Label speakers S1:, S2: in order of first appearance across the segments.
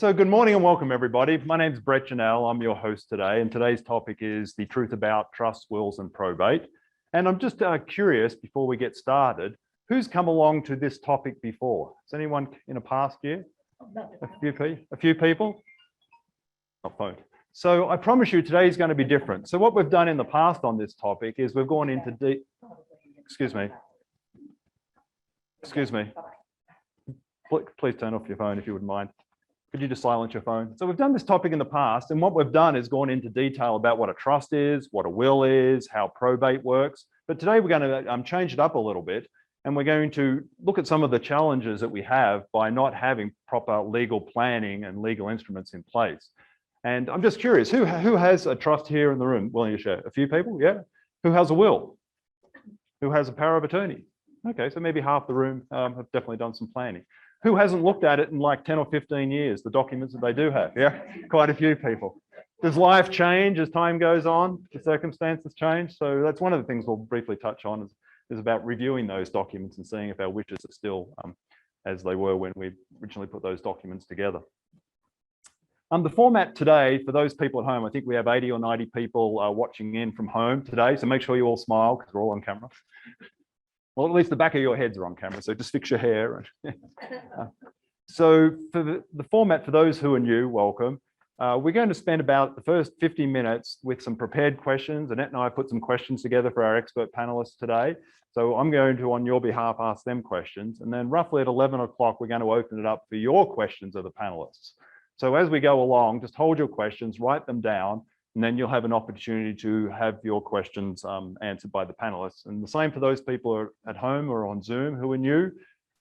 S1: So good morning and welcome everybody. My name is Brett Janelle. I'm your host today, and today's topic is the truth about trusts, wills and probate. And I'm just curious before we get started, who's come along to this topic before? Has anyone in a past year? A few people? Not phone. So I promise you today is going to be different. So what we've done in the past on this topic is we've gone into deep. Excuse me. Please turn off your phone if you wouldn't mind. Could you just silence your phone? So we've done this topic in the past, and what we've done is gone into detail about what a trust is, what a will is, how probate works. But today we're going to change it up a little bit, and we're going to look at some of the challenges that we have by not having proper legal planning and legal instruments in place. And I'm just curious, who has a trust here in the room willing to share? A few people, yeah? Who has a will? Who has a power of attorney? Okay, so maybe half the room have definitely done some planning. Who hasn't looked at it in like 10 or 15 years, the documents that they do have? Yeah, quite a few people. Does life change as time goes on? The circumstances change? So that's one of the things we'll briefly touch on is about reviewing those documents and seeing if our wishes are still as they were when we originally put those documents together. The format today, for those people at home, I think we have 80 or 90 people watching in from home today, so make sure you all smile because we're all on camera. Well, at least the back of your heads are on camera, so just fix your hair. So for the format, for those who are new, welcome. We're going to spend about the first 50 minutes with some prepared questions. Annette and I put some questions together for our expert panelists today. So I'm going to, on your behalf, ask them questions. And then roughly at 11 o'clock, we're going to open it up for your questions of the panelists. So as we go along, just hold your questions, write them down, and then you'll have an opportunity to have your questions answered by the panelists. And the same for those people who are at home or on Zoom who are new.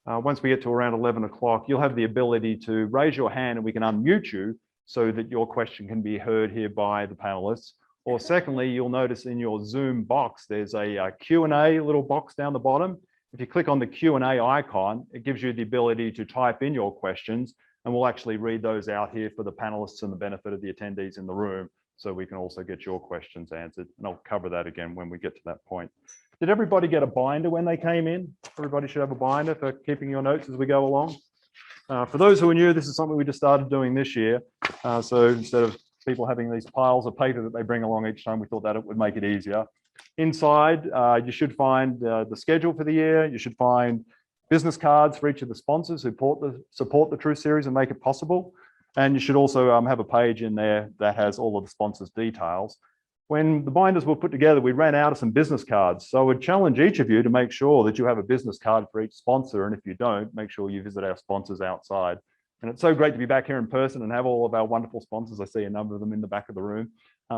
S1: Once we get to around 11 o'clock, you'll have the ability to raise your hand and we can unmute you so that your question can be heard here by the panelists. Or secondly, you'll notice in your Zoom box, there's a Q&A little box down the bottom. If you click on the Q&A icon, it gives you the ability to type in your questions, and we'll actually read those out here for the panelists and the benefit of the attendees in the room, so we can also get your questions answered. And I'll cover that again when we get to that point. Did everybody get a binder when they came in? Everybody should have a binder for keeping your notes as we go along. For those who are new, this is something we just started doing this year. So instead of people having these piles of paper that they bring along each time, we thought that it would make it easier. Inside, you should find the schedule for the year. You should find business cards for each of the sponsors who support the Truth series and make it possible. And you should also have a page in there that has all of the sponsors' details. When the binders were put together, we ran out of some business cards. So I would challenge each of you to make sure that you have a business card for each sponsor. And if you don't, make sure you visit our sponsors outside. And it's so great to be back here in person and have all of our wonderful sponsors. I see a number of them in the back of the room.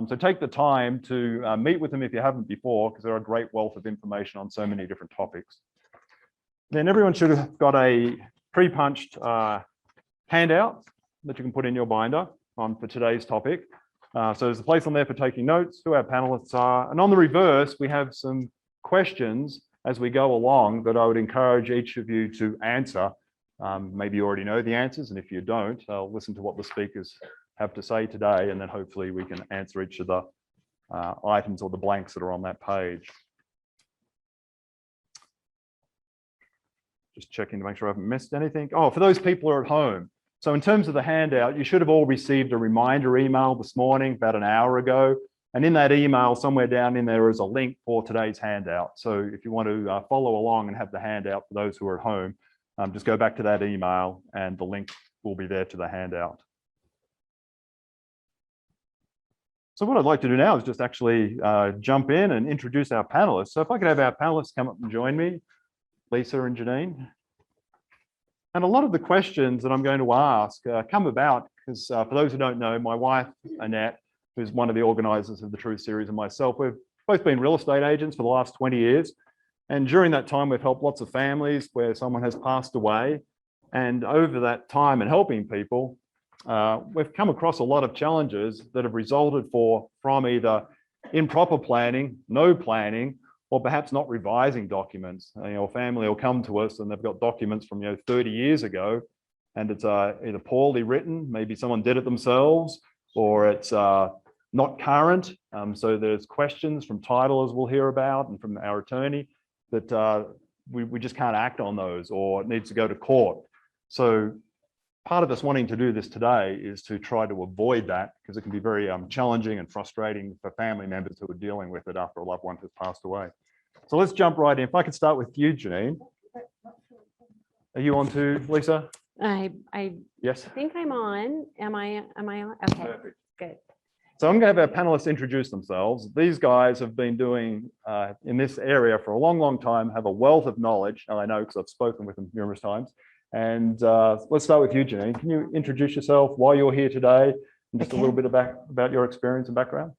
S1: So take the time to meet with them if you haven't before, because they're a great wealth of information on so many different topics. Then everyone should have got a pre-punched handout that you can put in your binder for today's topic. So there's a place on there for taking notes, who our panelists are. And on the reverse, we have some questions as we go along that I would encourage each of you to answer. Maybe you already know the answers, and if you don't, I'll listen to what the speakers have to say today, and then hopefully we can answer each of the items or the blanks that are on that page. Just checking to make sure I haven't missed anything. Oh, for those people who are at home. So in terms of the handout, you should have all received a reminder email this morning, about an hour ago. And in that email, somewhere down in there is a link for today's handout. So if you want to follow along and have the handout for those who are at home, just go back to that email and the link will be there to the handout. So what I'd like to do now is just actually jump in and introduce our panelists. So if I could have our panelists come up and join me, Lisa and Janine. And a lot of the questions that I'm going to ask come about because for those who don't know, my wife, Annette, who's one of the organizers of the Truth series, and myself, we've both been real estate agents for the last 20 years. And during that time, we've helped lots of families where someone has passed away. And over that time and helping people, we've come across a lot of challenges that have resulted from either improper planning, no planning, or perhaps not revising documents. A family will come to us and they've got documents from 30 years ago, and it's either poorly written, maybe someone did it themselves, or it's not current. So there's questions from title, as we'll hear about, and from our attorney that we just can't act on those, or it needs to go to court. So part of us wanting to do this today is to try to avoid that, because it can be very challenging and frustrating for family members who are dealing with it after a loved one has passed away. So let's jump right in. If I could start with you, Janine. Are you on too, Lisa?
S2: Yes. think I'm on. Am I on? Okay,
S1: Perfect.
S2: Good.
S1: So I'm going to have our panelists introduce themselves. These guys have been doing in this area for a long, long time, have a wealth of knowledge. And I know because I've spoken with them numerous times. And let's start with you, Janine. Can you introduce yourself, why you're here today, and just a little bit about your experience and background?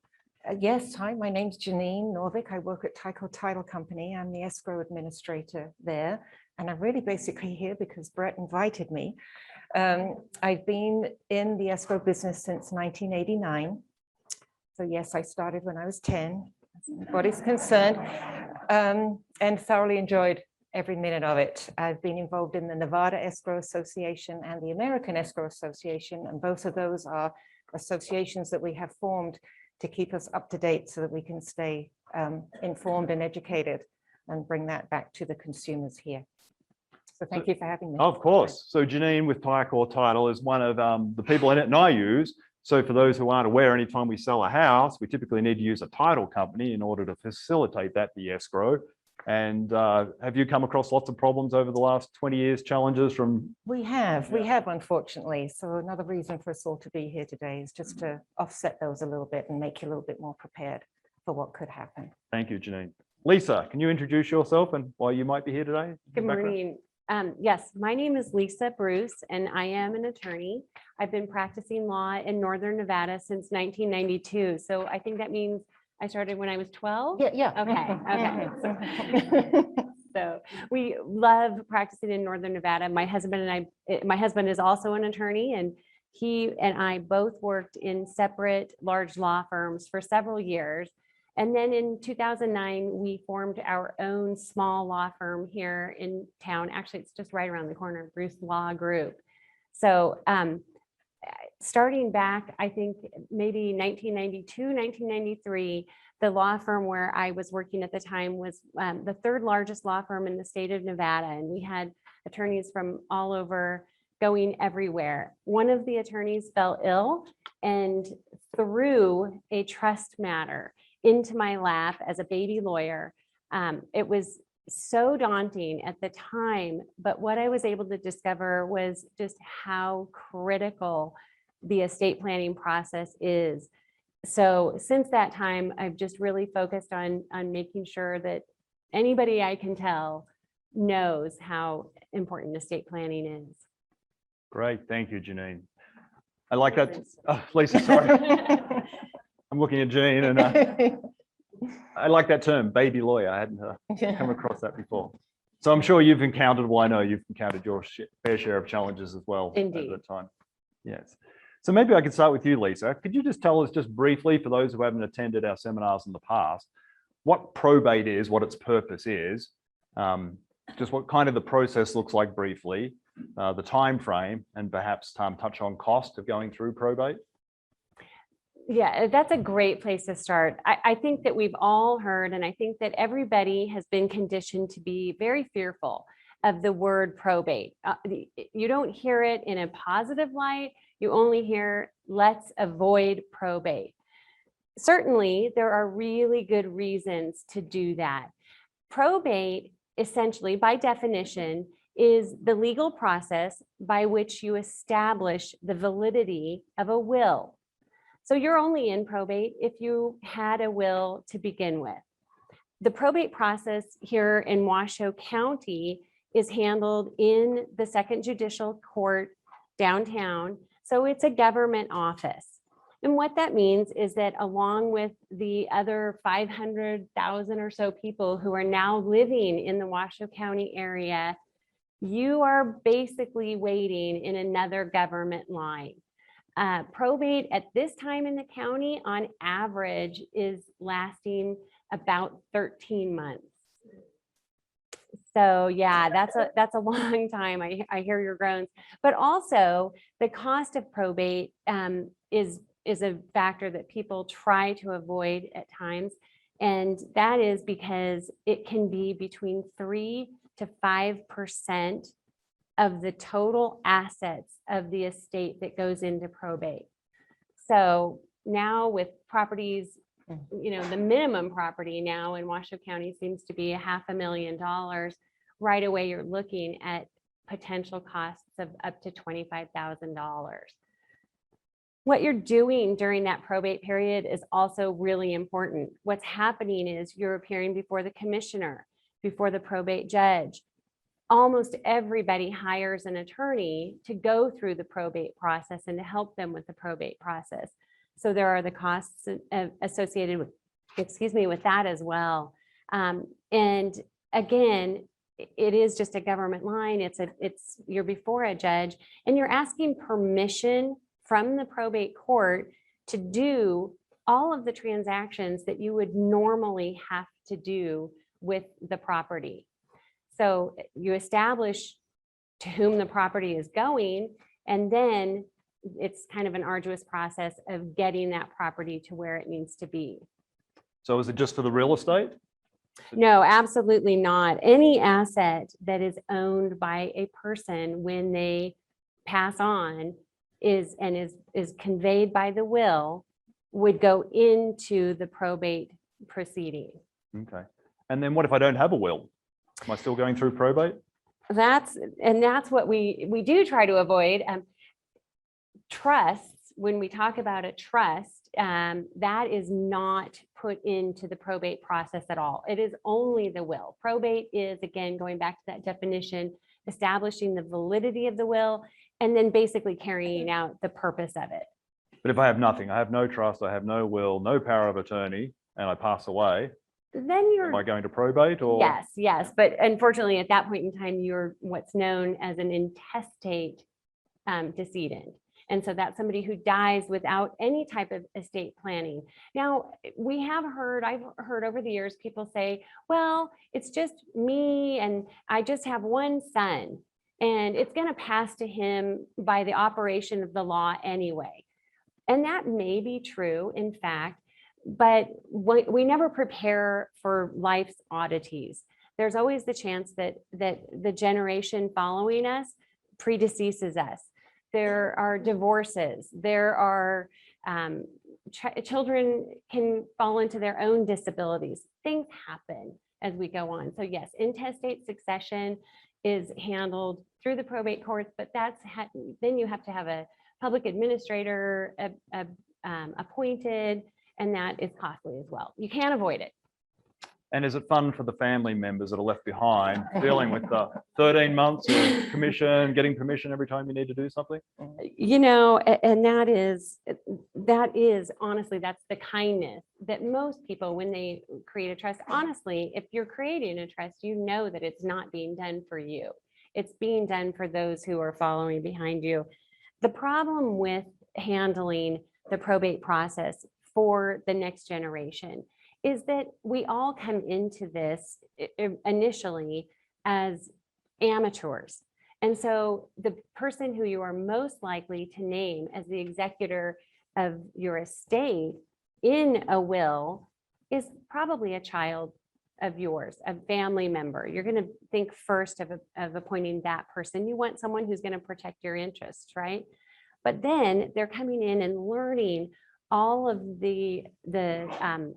S3: Yes, hi, my name's Janine Norvik. I work at Tyco Title Company. I'm the escrow administrator there. And I'm really basically here because Brett invited me. I've been in the escrow business since 1989. So yes, I started when I was 10, what is concerned, and thoroughly enjoyed every minute of it. I've been involved in the Nevada Escrow Association and the American Escrow Association, and both of those are associations that we have formed to keep us up to date so that we can stay informed and educated and bring that back to the consumers here. So thank you for having me.
S1: Of course. So Janine with Tyco Title is one of the people in it and I use. So for those who aren't aware, anytime we sell a house, we typically need to use a title company in order to facilitate that, the escrow. And have you come across lots of problems over the last 20 years, challenges from?
S3: We have, unfortunately. So another reason for us all to be here today is just to offset those a little bit and make you a little bit more prepared for what could happen.
S1: Thank you, Janine. Lisa, can you introduce yourself and why you might be here today?
S2: Good morning. Yes, my name is Lisa Bruce, and I am an attorney. I've been practicing law in Northern Nevada since 1992. So I think that means I started when I was 12.
S3: Yeah.
S2: Okay. So we love practicing in Northern Nevada. My husband is also an attorney, and he and I both worked in separate large law firms for several years. And then in 2009, we formed our own small law firm here in town. Actually, it's just right around the corner, Bruce Law Group. So starting back, I think maybe 1992, 1993, the law firm where I was working at the time was the third largest law firm in the state of Nevada. And we had attorneys from all over going everywhere. One of the attorneys fell ill and threw a trust matter into my lap as a baby lawyer. It was so daunting at the time, but what I was able to discover was just how critical the estate planning process is. So since that time, I've just really focused on making sure that anybody I can tell knows how important estate planning is.
S1: Great, thank you, Janine. I like that. Oh, Lisa, sorry. I'm looking at Janine and I like that term, baby lawyer. I hadn't come across that before. So I'm sure you've encountered, well, I know you've encountered your fair share of challenges as well.
S2: Indeed.
S1: Over the time. Yes. So maybe I could start with you, Lisa. Could you just tell us just briefly, for those who haven't attended our seminars in the past, what probate is, what its purpose is, just what kind of the process looks like briefly, the time frame, and perhaps touch on cost of going through probate?
S2: Yeah, that's a great place to start. I think that we've all heard, and I think that everybody has been conditioned to be very fearful of the word probate. You don't hear it in a positive light. You only hear, let's avoid probate. Certainly, there are really good reasons to do that. Probate, essentially, by definition, is the legal process by which you establish the validity of a will. So you're only in probate if you had a will to begin with. The probate process here in Washoe County is handled in the Second Judicial Court downtown. So it's a government office. And what that means is that along with the other 500,000 or so people who are now living in the Washoe County area, you are basically waiting in another government line. Probate at this time in the county on average is lasting about 13 months. So yeah, that's a long time. I hear your groans, but also the cost of probate is a factor that people try to avoid at times. And that is because it can be between 3 to 5% of the total assets of the estate that goes into probate. So now with properties, the minimum property now in Washoe County seems to be $500,000. Right away, you're looking at potential costs of up to $25,000. What you're doing during that probate period is also really important. What's happening is you're appearing before the commissioner, before the probate judge. Almost everybody hires an attorney to go through the probate process and to help them with the probate process. So there are the costs associated with, with that as well. And again, it is just a government line. You're before a judge and you're asking permission from the probate court to do all of the transactions that you would normally have to do with the property. So you establish to whom the property is going, and then it's kind of an arduous process of getting that property to where it needs to be.
S1: So is it just for the real estate?
S2: No, absolutely not. Any asset that is owned by a person when they pass on is conveyed by the will would go into the probate proceeding.
S1: Okay. And then what if I don't have a will? Am I still going through probate?
S2: That's what we do try to avoid. Trusts, when we talk about a trust, that is not put into the probate process at all. It is only the will. Probate is, again, going back to that definition, establishing the validity of the will, and then basically carrying out the purpose of it.
S1: But if I have nothing, I have no trust, I have no will, no power of attorney, and I pass away,
S2: then
S1: am I going to probate? Or
S2: yes. But unfortunately, at that point in time, you're what's known as an intestate decedent. And so that's somebody who dies without any type of estate planning. Now, I've heard over the years, people say, well, it's just me and I just have one son and it's going to pass to him by the operation of the law anyway. And that may be true, in fact, but we never prepare for life's oddities. There's always the chance that the generation following us predeceases us. There are divorces. There are children can fall into their own disabilities. Things happen as we go on. So yes, intestate succession is handled through the probate courts, but then you have to have a public administrator appointed, and that is costly as well. You can't avoid it.
S1: And is it fun for the family members that are left behind, dealing with the 13 months of commission, getting permission every time you need to do something?
S2: And that is honestly, that's the kindness that most people, when they create a trust, honestly, if you're creating a trust, you know that it's not being done for you. It's being done for those who are following behind you. The problem with handling the probate process for the next generation is that we all come into this initially as amateurs. And so the person who you are most likely to name as the executor of your estate in a will is probably a child of yours, a family member. You're going to think first of appointing that person. You want someone who's going to protect your interests, right? But then they're coming in and learning all of the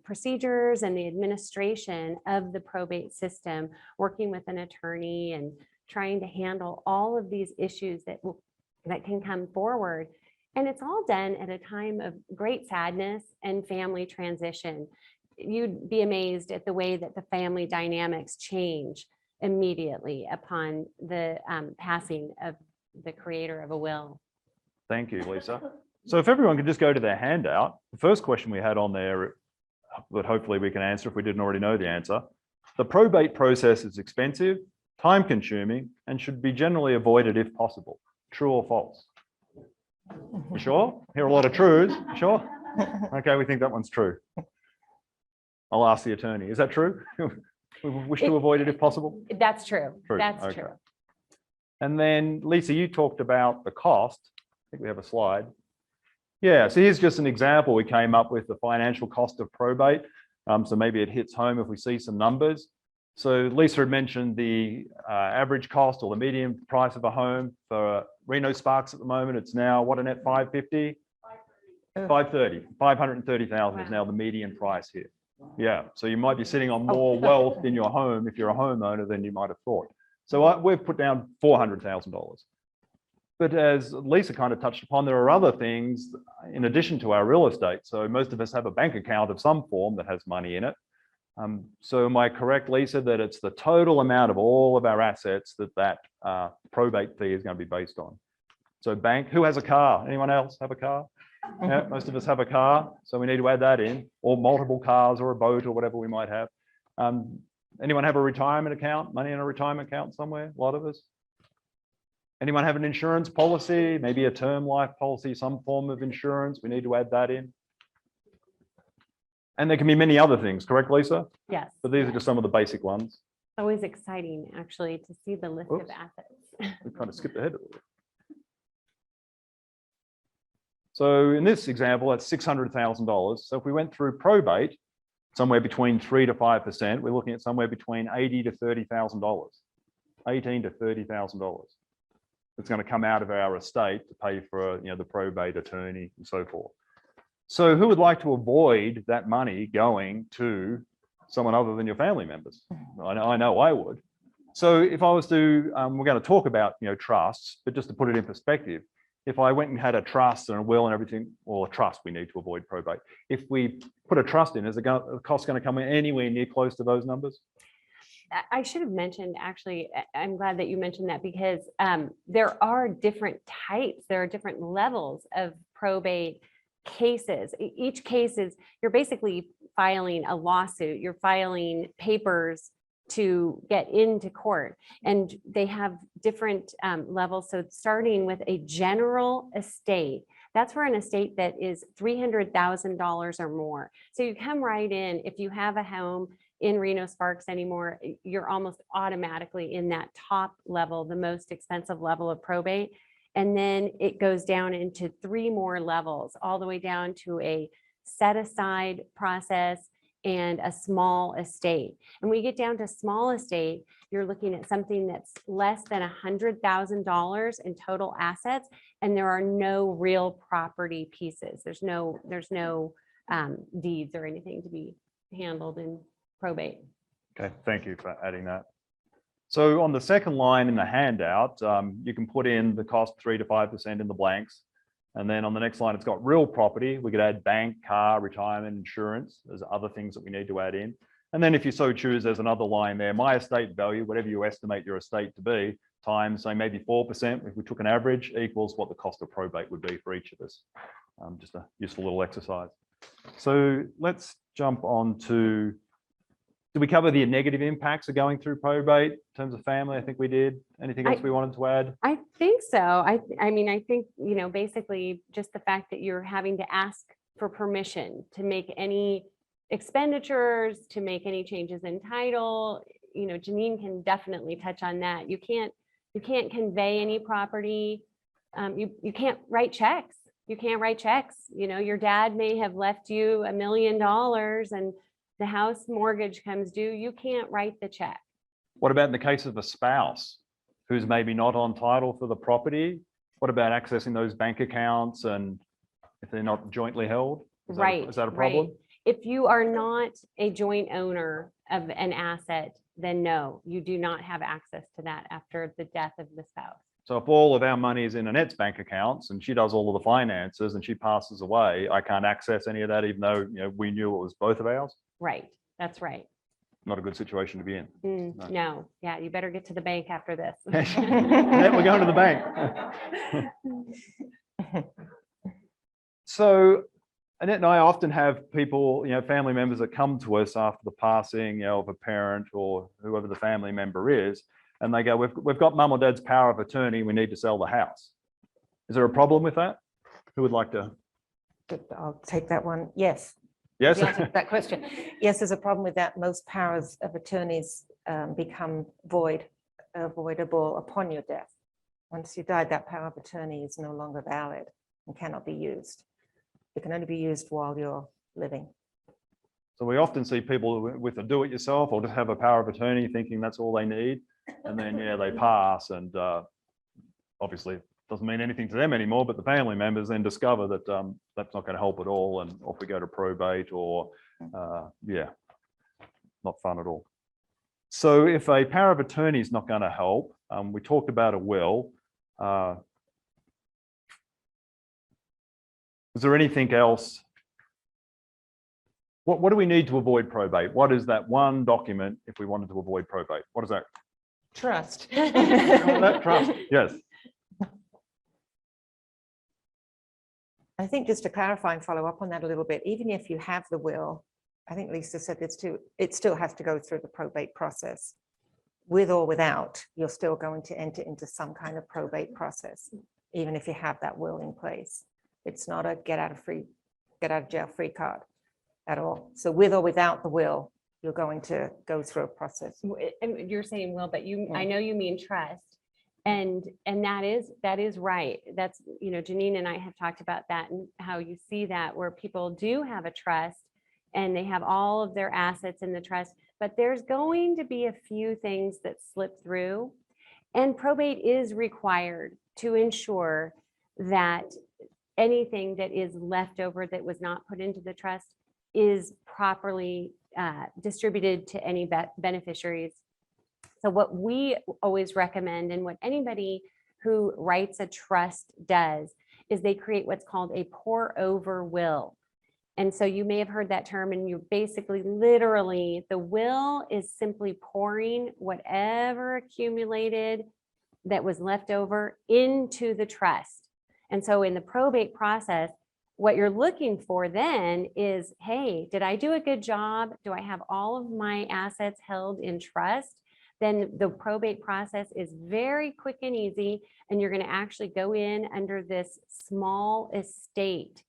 S2: procedures and the administration of the probate system, working with an attorney and trying to handle all of these issues that can come forward. And it's all done at a time of great sadness and family transition. You'd be amazed at the way that the family dynamics change immediately upon the passing of the creator of a will.
S1: Thank you, Lisa. So if everyone could just go to their handout, the first question we had on there that hopefully we can answer if we didn't already know the answer. The probate process is expensive, time consuming, and should be generally avoided if possible. True or false? You sure? Hear a lot of truths. Sure? Okay, we think that one's true. I'll ask the attorney. Is that true? We wish to avoid it if possible?
S2: That's true.
S1: True.
S2: That's
S1: Okay.
S2: true.
S1: And then Lisa, you talked about the cost. I think we have a slide. Yeah, so here's just an example we came up with, the financial cost of probate. So maybe it hits home if we see some numbers. So Lisa had mentioned the average cost or the median price of a home for Reno Sparks at the moment. It's now what, Annette, 550? 530,000 is now the median price here. Yeah, so you might be sitting on more wealth in your home if you're a homeowner than you might have thought. So we've put down $400,000. But as Lisa kind of touched upon, there are other things in addition to our real estate. So most of us have a bank account of some form that has money in it. So am I correct, Lisa, that it's the total amount of all of our assets that probate fee is going to be based on? So bank, who has a car? Anyone else have a car? Yeah, most of us have a car, so we need to add that in, or multiple cars or a boat or whatever we might have. Anyone have a retirement account, money in a retirement account somewhere? A lot of us. Anyone have an insurance policy, maybe a term life policy, some form of insurance? We need to add that in. And there can be many other things, correct, Lisa?
S2: Yes.
S1: But these are just some of the basic ones.
S2: Always exciting, actually, to see the list of assets.
S1: We kind of skipped ahead a little bit. So in this example, that's $600,000. So if we went through probate, somewhere between 3 to 5%, we're looking at somewhere between $80,000 to $30,000, $18,000 to $30,000. It's going to come out of our estate to pay for, the probate attorney and so forth. So who would like to avoid that money going to someone other than your family members? I know I would. So if I was to, we're going to talk about, trusts, but just to put it in perspective, if I went and had a trust and a will and everything, or a trust, we need to avoid probate. If we put a trust in, is the cost going to come in anywhere near close to those numbers?
S2: I should have mentioned, actually, I'm glad that you mentioned that, because there are different types, there are different levels of probate cases. Each case is, you're basically filing a lawsuit, you're filing papers to get into court, and they have different levels. So starting with a general estate, that's for an estate that is $300,000 or more. So you come right in, if you have a home in Reno Sparks anymore, you're almost automatically in that top level, the most expensive level of probate. And then it goes down into 3 more levels, all the way down to a set aside process and a small estate. And we get down to small estate, you're looking at something that's less than $100,000 in total assets, and there are no real property pieces. There's no deeds or anything to be handled in probate.
S1: Okay, thank you for adding that. So on the second line in the handout, you can put in the cost 3 to 5% in the blanks. And then on the next line, it's got real property. We could add bank, car, retirement, insurance. There's other things that we need to add in. And then if you so choose, there's another line there, my estate value, whatever you estimate your estate to be, times, say, maybe 4%, if we took an average, equals what the cost of probate would be for each of us. Just a useful little exercise. So let's jump on to, did we cover the negative impacts of going through probate in terms of family? I think we did. Anything else we wanted to add?
S2: I think so. I mean, I think, basically just the fact that you're having to ask for permission to make any expenditures, to make any changes in title. Janine can definitely touch on that. You can't convey any property. You can't write checks. You can't write checks. Your dad may have left you $1 million and the house mortgage comes due. You can't write the check.
S1: What about in the case of a spouse who's maybe not on title for the property? What about accessing those bank accounts and if they're not jointly held? Is that a problem?
S2: Right. If you are not a joint owner of an asset, then no, you do not have access to that after the death of the spouse.
S1: So if all of our money is in Annette's bank accounts and she does all of the finances and she passes away, I can't access any of that, even though we knew it was both of ours?
S2: Right. That's right.
S1: Not a good situation to be in.
S2: No. Yeah, you better get to the bank after this.
S1: We're going to the bank. So Annette and I often have people, family members that come to us after the passing, of a parent or whoever the family member is, and they go, we've got mum or dad's power of attorney, we need to sell the house. Is there a problem with that? Who would like to?
S3: I'll take that one. Yes.
S1: Yes.
S3: The answer to that question. Yes, there's a problem with that. Most powers of attorneys become voidable upon your death. Once you died, that power of attorney is no longer valid and cannot be used. It can only be used while you're living.
S1: So we often see people with a do-it-yourself or just have a power of attorney thinking that's all they need. And then, yeah, they pass and obviously it doesn't mean anything to them anymore, but the family members then discover that that's not going to help at all. And off we go to probate or, yeah, not fun at all. So if a power of attorney is not going to help, we talked about a will. Is there anything else? What do we need to avoid probate? What is that one document if we wanted to avoid probate? What is that?
S3: Trust.
S1: That trust, yes.
S3: I think just to clarify and follow up on that a little bit, even if you have the will, I think Lisa said this too, it still has to go through the probate process. With or without, you're still going to enter into some kind of probate process, even if you have that will in place. It's not a get out of jail free card at all. So with or without the will, you're going to go through a process.
S2: And you're saying will, but I know you mean trust. And that is right. That's, Janine and I have talked about that and how you see that where people do have a trust and they have all of their assets in the trust, but there's going to be a few things that slip through. And probate is required to ensure that anything that is left over that was not put into the trust is properly distributed to any beneficiaries. So what we always recommend and what anybody who writes a trust does is they create what's called a pour over will. And so you may have heard that term and you basically literally the will is simply pouring whatever accumulated that was left over into the trust. And so in the probate process, what you're looking for then is, hey, did I do a good job? Do I have all of my assets held in trust? Then the probate process is very quick and easy. And you're going to actually go in under this small estate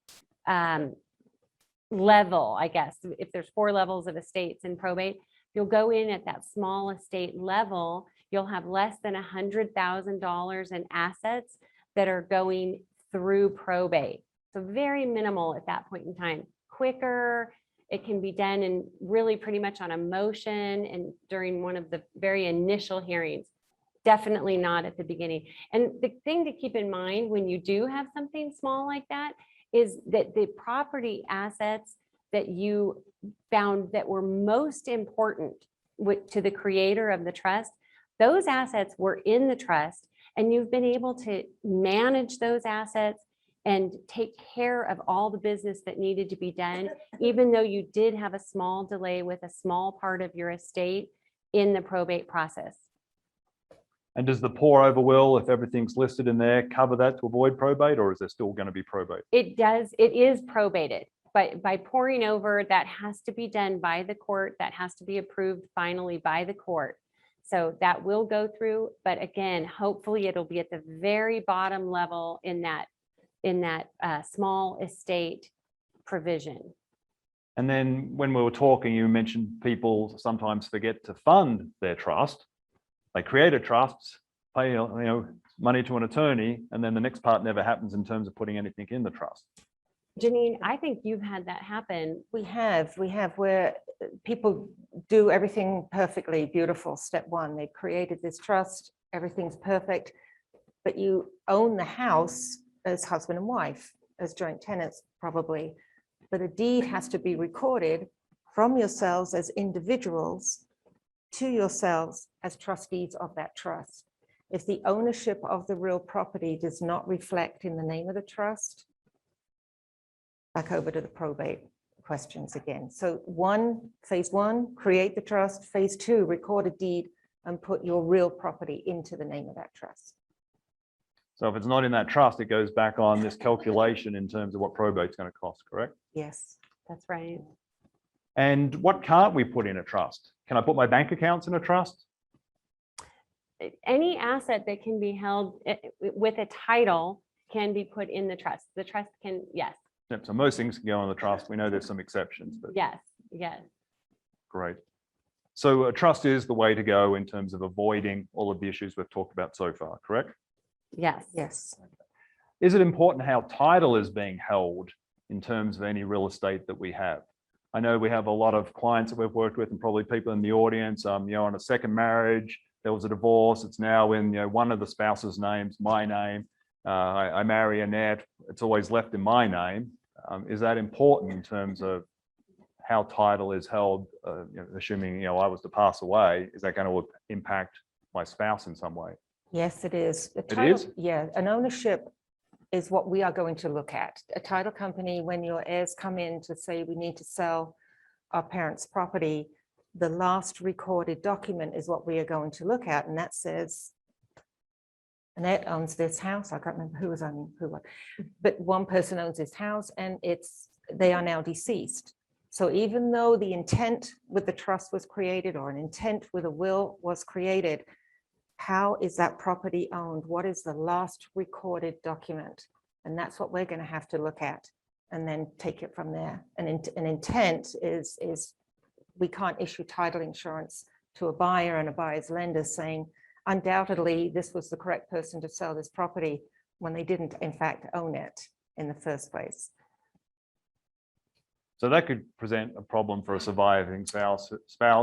S2: level, I guess. If there's 4 levels of estates in probate, you'll go in at that small estate level. You'll have less than $100,000 in assets that are going through probate. So very minimal at that point in time, quicker. It can be done and really pretty much on a motion and during one of the very initial hearings, definitely not at the beginning. And the thing to keep in mind when you do have something small like that is that the property assets that you found that were most important to the creator of the trust, those assets were in the trust and you've been able to manage those assets and take care of all the business that needed to be done, even though you did have a small delay with a small part of your estate in the probate process.
S1: And does the pour over will, if everything's listed in there, cover that to avoid probate, or is there still going to be probate?
S2: It does. It is probated. But by pouring over, that has to be done by the court. That has to be approved finally by the court. So that will go through. But again, hopefully it'll be at the very bottom level in that small estate provision.
S1: And then when we were talking, you mentioned people sometimes forget to fund their trust. They create a trust, pay money to an attorney, and then the next part never happens in terms of putting anything in the trust.
S2: Janine, I think you've had that happen.
S3: We have where people do everything perfectly beautiful. Step 1, they created this trust, everything's perfect, but you own the house as husband and wife, as joint tenants probably, but a deed has to be recorded from yourselves as individuals to yourselves as trustees of that trust. If the ownership of the real property does not reflect in the name of the trust, back over to the probate questions again. So phase 1, create the trust. Phase 2, record a deed and put your real property into the name of that trust.
S1: So if it's not in that trust, it goes back on this calculation in terms of what probate's going to cost, correct?
S3: Yes.
S2: That's right.
S1: And what can't we put in a trust? Can I put my bank accounts in a trust?
S2: Any asset that can be held with a title can be put in the trust. The trust can, yes.
S1: Yep, so most things can go in the trust. We know there's some exceptions, but
S2: Yes, yes.
S1: great. So a trust is the way to go in terms of avoiding all of the issues we've talked about so far, correct?
S2: Yes.
S3: Yes.
S1: Is it important how title is being held in terms of any real estate that we have? I know we have a lot of clients that we've worked with and probably people in the audience, on a second marriage, there was a divorce. It's now in, one of the spouse's names, my name. I marry Annette. It's always left in my name. Is that important in terms of how title is held, assuming, I was to pass away? Is that going to impact my spouse in some way?
S3: Yes, it is. The
S1: It is?
S3: Yeah, an ownership is what we are going to look at. A title company, when your heirs come in to say we need to sell our parents' property, the last recorded document is what we are going to look at. And that says, Annette owns this house. I can't remember who was owning who, but one person owns this house and they are now deceased. So even though the intent with the trust was created or an intent with a will was created, how is that property owned? What is the last recorded document? And that's what we're going to have to look at and then take it from there. An intent is we can't issue title insurance to a buyer and a buyer's lender saying, undoubtedly, this was the correct person to sell this property when they didn't, in fact, own it in the first place.
S1: So that could present a problem for a surviving spouse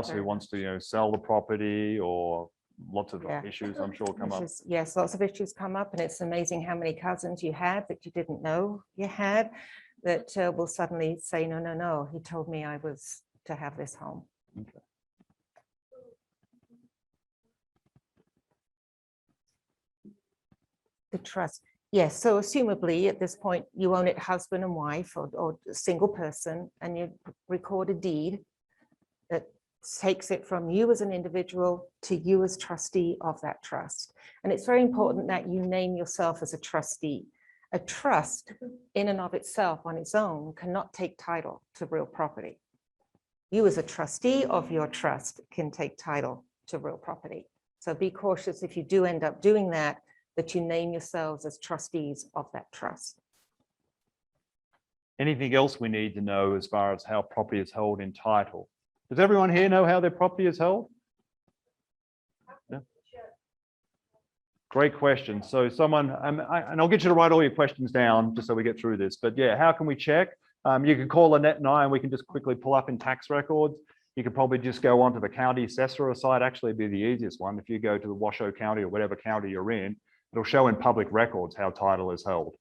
S1: who wants to, sell the property, or lots of issues I'm sure come up.
S3: Yes, lots of issues come up, and it's amazing how many cousins you had that you didn't know you had that will suddenly say, no, no, no, he told me I was to have this home.
S1: Okay.
S3: The trust. Yes, so assumably at this point you own it husband and wife or a single person, and you record a deed that takes it from you as an individual to you as trustee of that trust. And it's very important that you name yourself as a trustee. A trust in and of itself on its own cannot take title to real property. You as a trustee of your trust can take title to real property. So be cautious if you do end up doing that, that you name yourselves as trustees of that trust.
S1: Anything else we need to know as far as how property is held in title? Does everyone here know how their property is held? Yeah. Great question. So someone, and I'll get you to write all your questions down just so we get through this. But yeah, how can we check? You can call Annette and I, and we can just quickly pull up in tax records. You could probably just go onto the county assessor site. Actually, it'd be the easiest one. If you go to the Washoe County or whatever county you're in, it'll show in public records how title is held.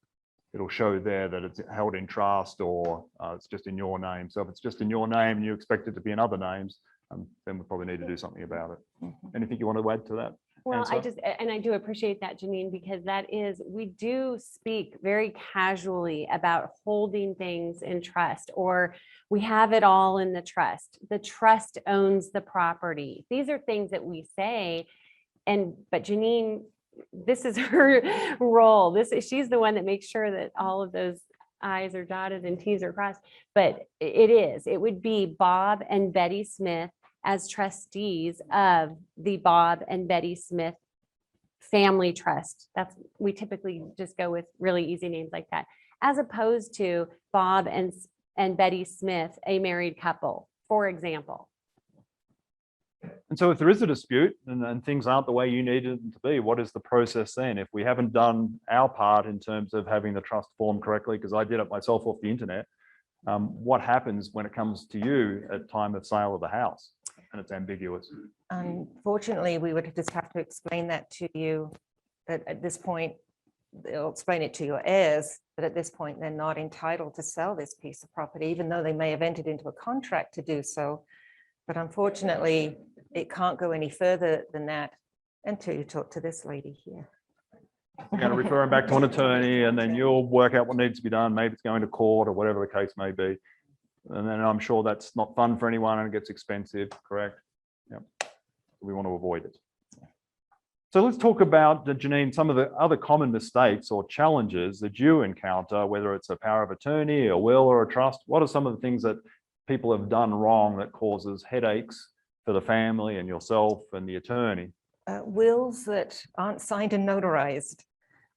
S1: It'll show there that it's held in trust or it's just in your name. So if it's just in your name and you expect it to be in other names, then we probably need to do something about it. Anything you want to add to that?
S2: Well,
S1: answer?
S2: I do appreciate that, Janine, because we do speak very casually about holding things in trust, or we have it all in the trust. The trust owns the property. These are things that we say, but Janine, this is her role. She's the one that makes sure that all of those I's are dotted and T's are crossed. But it would be Bob and Betty Smith as trustees of the Bob and Betty Smith Family Trust. We typically just go with really easy names like that, as opposed to Bob and Betty Smith, a married couple, for example.
S1: And so if there is a dispute and things aren't the way you needed them to be, what is the process then? If we haven't done our part in terms of having the trust formed correctly, because I did it myself off the internet, what happens when it comes to you at time of sale of the house and it's ambiguous?
S3: Unfortunately, we would just have to explain that to you, that at this point, they'll explain it to your heirs, that at this point, they're not entitled to sell this piece of property, even though they may have entered into a contract to do so. But unfortunately, it can't go any further than that until you talk to this lady here.
S1: You're going to refer them back to an attorney, and then you'll work out what needs to be done. Maybe it's going to court or whatever the case may be. And then I'm sure that's not fun for anyone and it gets expensive, correct? Yep. We want to avoid it. So let's talk about, Janine, some of the other common mistakes or challenges that you encounter, whether it's a power of attorney, a will, or a trust. What are some of the things that people have done wrong that causes headaches for the family and yourself and the attorney?
S3: Wills that aren't signed and notarized.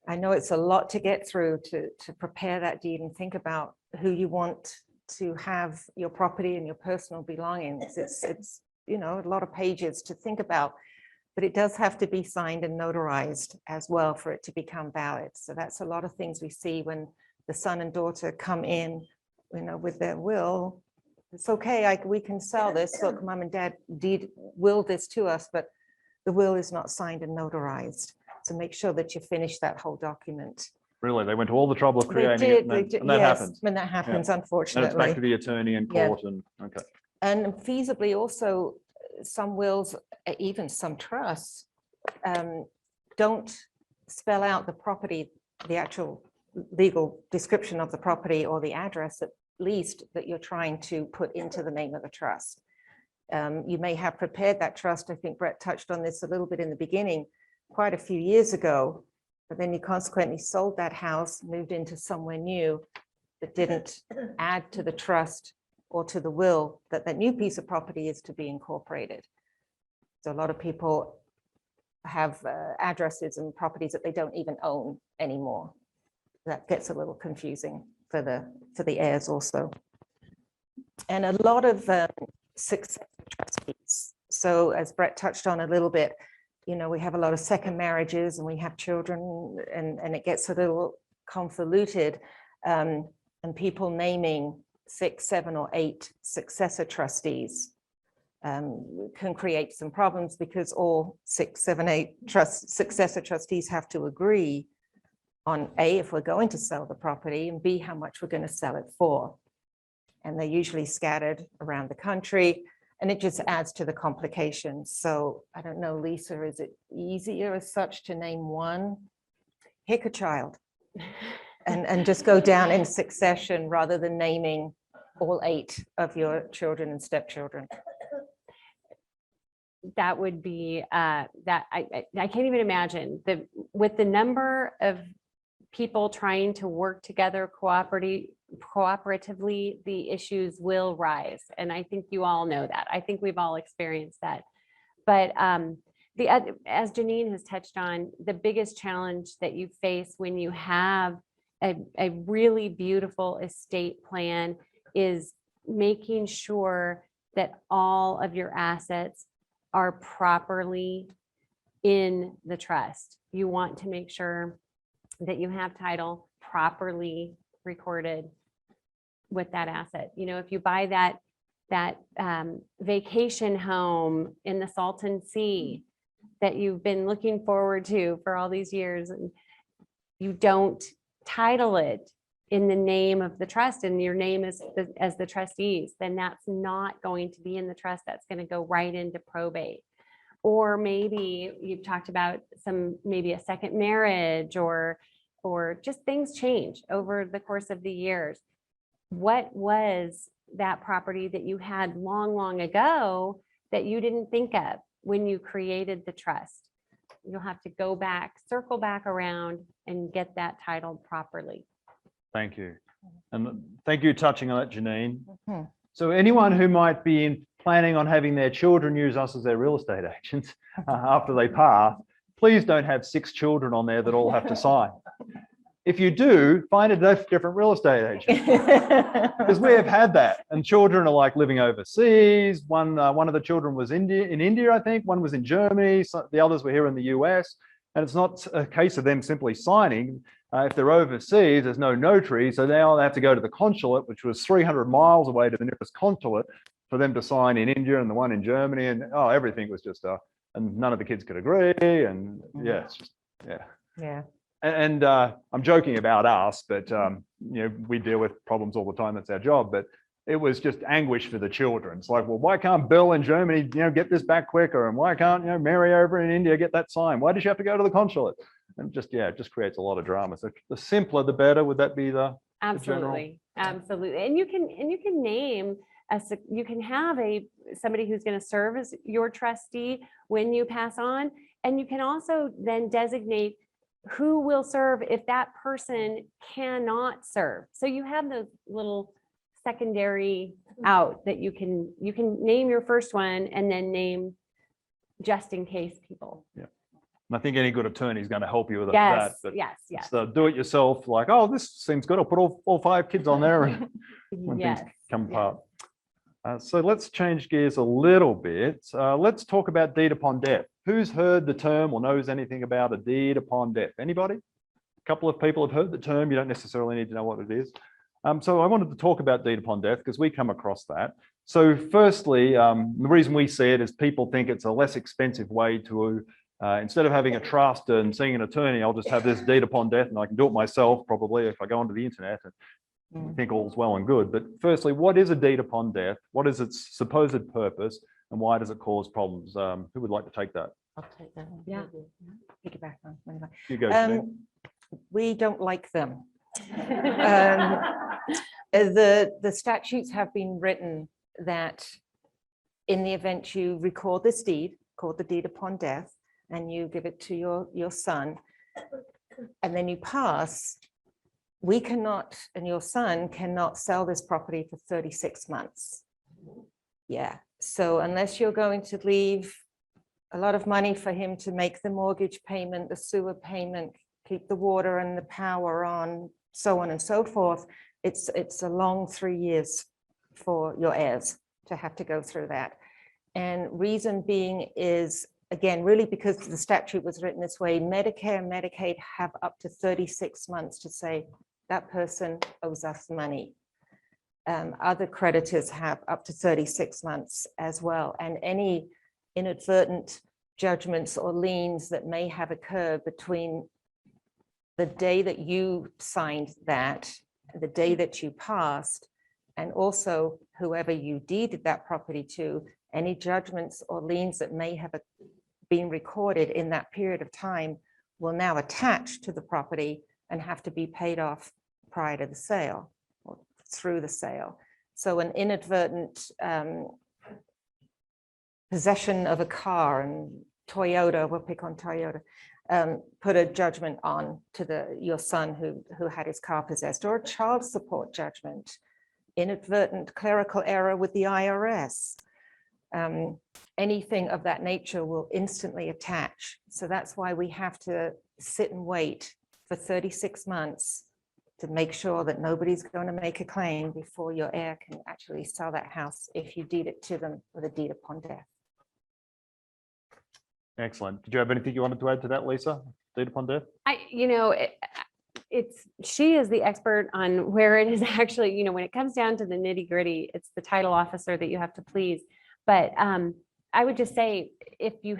S3: I know it's a lot to get through to prepare that deed and think about who you want to have your property and your personal belongings. It's a lot of pages to think about, but it does have to be signed and notarized as well for it to become valid. So that's a lot of things we see when the son and daughter come in, with their will. it's okay, we can sell this. Look, mom and dad will this to us, but the will is not signed and notarized. So make sure that you finish that whole document.
S1: Really, they went to all the trouble of
S3: They
S1: creating
S3: did,
S1: it,
S3: they
S1: and
S3: did,
S1: that
S3: yes,
S1: happens.
S3: when that happens,
S1: And it's back to
S3: unfortunately.
S1: the attorney in
S3: Yeah.
S1: court, and okay.
S3: And feasibly also, some wills, even some trusts, don't spell out the property, the actual legal description of the property or the address at least that you're trying to put into the name of the trust. You may have prepared that trust. I think Brett touched on this a little bit in the beginning, quite a few years ago, but then you consequently sold that house, moved into somewhere new that didn't add to the trust or to the will that that new piece of property is to be incorporated. So a lot of people have addresses and properties that they don't even own anymore. That gets a little confusing for the heirs also. And a lot of successor trustees. So as Brett touched on a little bit, you know, we have a lot of second marriages and we have children, and it gets a little convoluted, and people naming 6, 7, or 8 successor trustees can create some problems because all 6, 7, 8 successor trustees have to agree on A, if we're going to sell the property, and B, how much we're going to sell it for. And they're usually scattered around the country, and it just adds to the complications. So I don't know, Lisa, is it easier as such to name one? Pick a child and just go down in succession rather than naming all 8 of your children and stepchildren.
S2: That would be that I can't even imagine with the number of people trying to work together cooperatively, the issues will rise. And I think you all know that. I think we've all experienced that. But as Janine has touched on, the biggest challenge that you face when you have a really beautiful estate plan is making sure that all of your assets are properly in the trust. You want to make sure that you have title properly recorded with that asset. You know, if you buy that vacation home in the Salton Sea that you've been looking forward to for all these years, and you don't title it in the name of the trust and your name is as the trustees, then that's not going to be in the trust. That's going to go right into probate. Or maybe you've talked about maybe a second marriage or just things change over the course of the years. What was that property that you had long, long ago that you didn't think of when you created the trust? You'll have to go back, circle back around and get that titled properly.
S1: Thank you. And thank you touching on that, Janine.
S3: Mhm.
S1: So anyone who might be planning on having their children use us as their real estate agents after they pass, please don't have 6 children on there that all have to sign. If you do, find a different real estate agent, because we have had that. And children are like living overseas. One of the children was in India, I think. One was in Germany. So the others were here in the US. And it's not a case of them simply signing. If they're overseas, there's no notary. So now they have to go to the consulate, which was 300 miles away to the nearest consulate, for them to sign in India and the one in Germany. And everything was just, and none of the kids could agree. And yeah, it's just, yeah.
S3: Yeah.
S1: And I'm joking about us, but you know, we deal with problems all the time. That's our job. But it was just anguish for the children. It's like, well, why can't Bill in Germany, you know, get this back quicker? And why can't, you know, Mary over in India get that signed? Why does she have to go to the consulate? And just, yeah, it just creates a lot of drama. So the simpler, the better. Would that be the
S2: Absolutely, absolutely. And you can name you can have somebody who's going to serve as your trustee when you pass on, and you can also then designate who will serve if that person cannot serve. So you have those little secondary out that you can name your first one and then name just in case people.
S1: Yeah. And I think any good attorney is going to help you with
S2: Yes,
S1: that. But
S2: yes.
S1: so do it yourself, like, oh, this seems good. I'll put all 5 kids on there and when
S2: Yes,
S1: things come apart. So let's change gears a little bit. Let's talk about deed upon death. Who's heard the term or knows anything about a deed upon death? Anybody? A couple of people have heard the term. You don't necessarily need to know what it is. So I wanted to talk about deed upon death because we come across that. So firstly, the reason we see it is people think it's a less expensive way to, instead of having a trust and seeing an attorney, I'll just have this deed upon death and I can do it myself probably if I go onto the internet and think all's well and good. But firstly, what is a deed upon death? What is its supposed purpose and why does it cause problems? Who would like to take that?
S3: I'll take that.
S2: Yeah.
S3: Piggyback on. Whatever.
S1: You go, Janine.
S3: We don't like them. The statutes have been written that in the event you record this deed, called the deed upon death, and you give it to your son, and then you pass, we cannot, and your son cannot sell this property for 36 months. Yeah, so unless you're going to leave a lot of money for him to make the mortgage payment, the sewer payment, keep the water and the power on, so on and so forth, it's a long 3 years for your heirs to have to go through that. And reason being is, again, really because the statute was written this way, Medicare and Medicaid have up to 36 months to say that person owes us money. Other creditors have up to 36 months as well. And any inadvertent judgments or liens that may have occurred between the day that you signed that, the day that you passed, and also whoever you deeded that property to, any judgments or liens that may have been recorded in that period of time will now attach to the property and have to be paid off prior to the sale or through the sale. So an inadvertent possession of a car, and Toyota, we'll pick on Toyota, put a judgment on to your son who had his car possessed, or a child support judgment, inadvertent clerical error with the IRS. Anything of that nature will instantly attach. So that's why we have to sit and wait for 36 months to make sure that nobody's going to make a claim before your heir can actually sell that house if you deed it to them with a deed upon death.
S1: Excellent. Did you have anything you wanted to add to that, Lisa? Deed upon death?
S2: She is the expert on where it is actually, when it comes down to the nitty gritty, it's the title officer that you have to please. But I would just say, if you're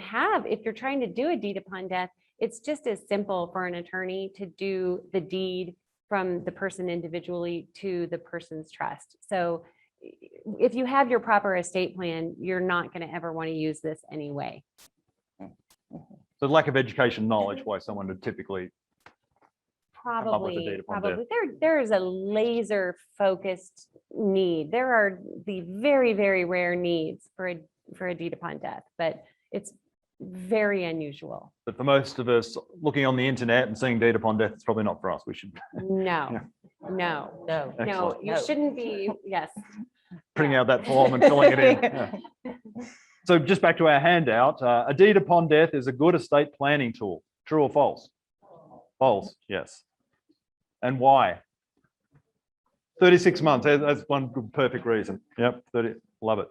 S2: trying to do a deed upon death, it's just as simple for an attorney to do the deed from the person individually to the person's trust. So if you have your proper estate plan, you're not going to ever want to use this anyway.
S1: So lack of education knowledge why someone would typically come up with a deed upon death.
S2: There is a laser focused need. There are the very, very rare needs for a deed upon death, but it's very unusual.
S1: But for most of us looking on the internet and seeing deed upon death, it's probably not for us. We should
S2: No. You shouldn't be. Yes.
S1: Printing out that form and filling it in. Yeah. So just back to our handout, a deed upon death is a good estate planning tool. True or false? False, yes. And why? 36 months, that's one good, perfect reason. Yep, 30, love it.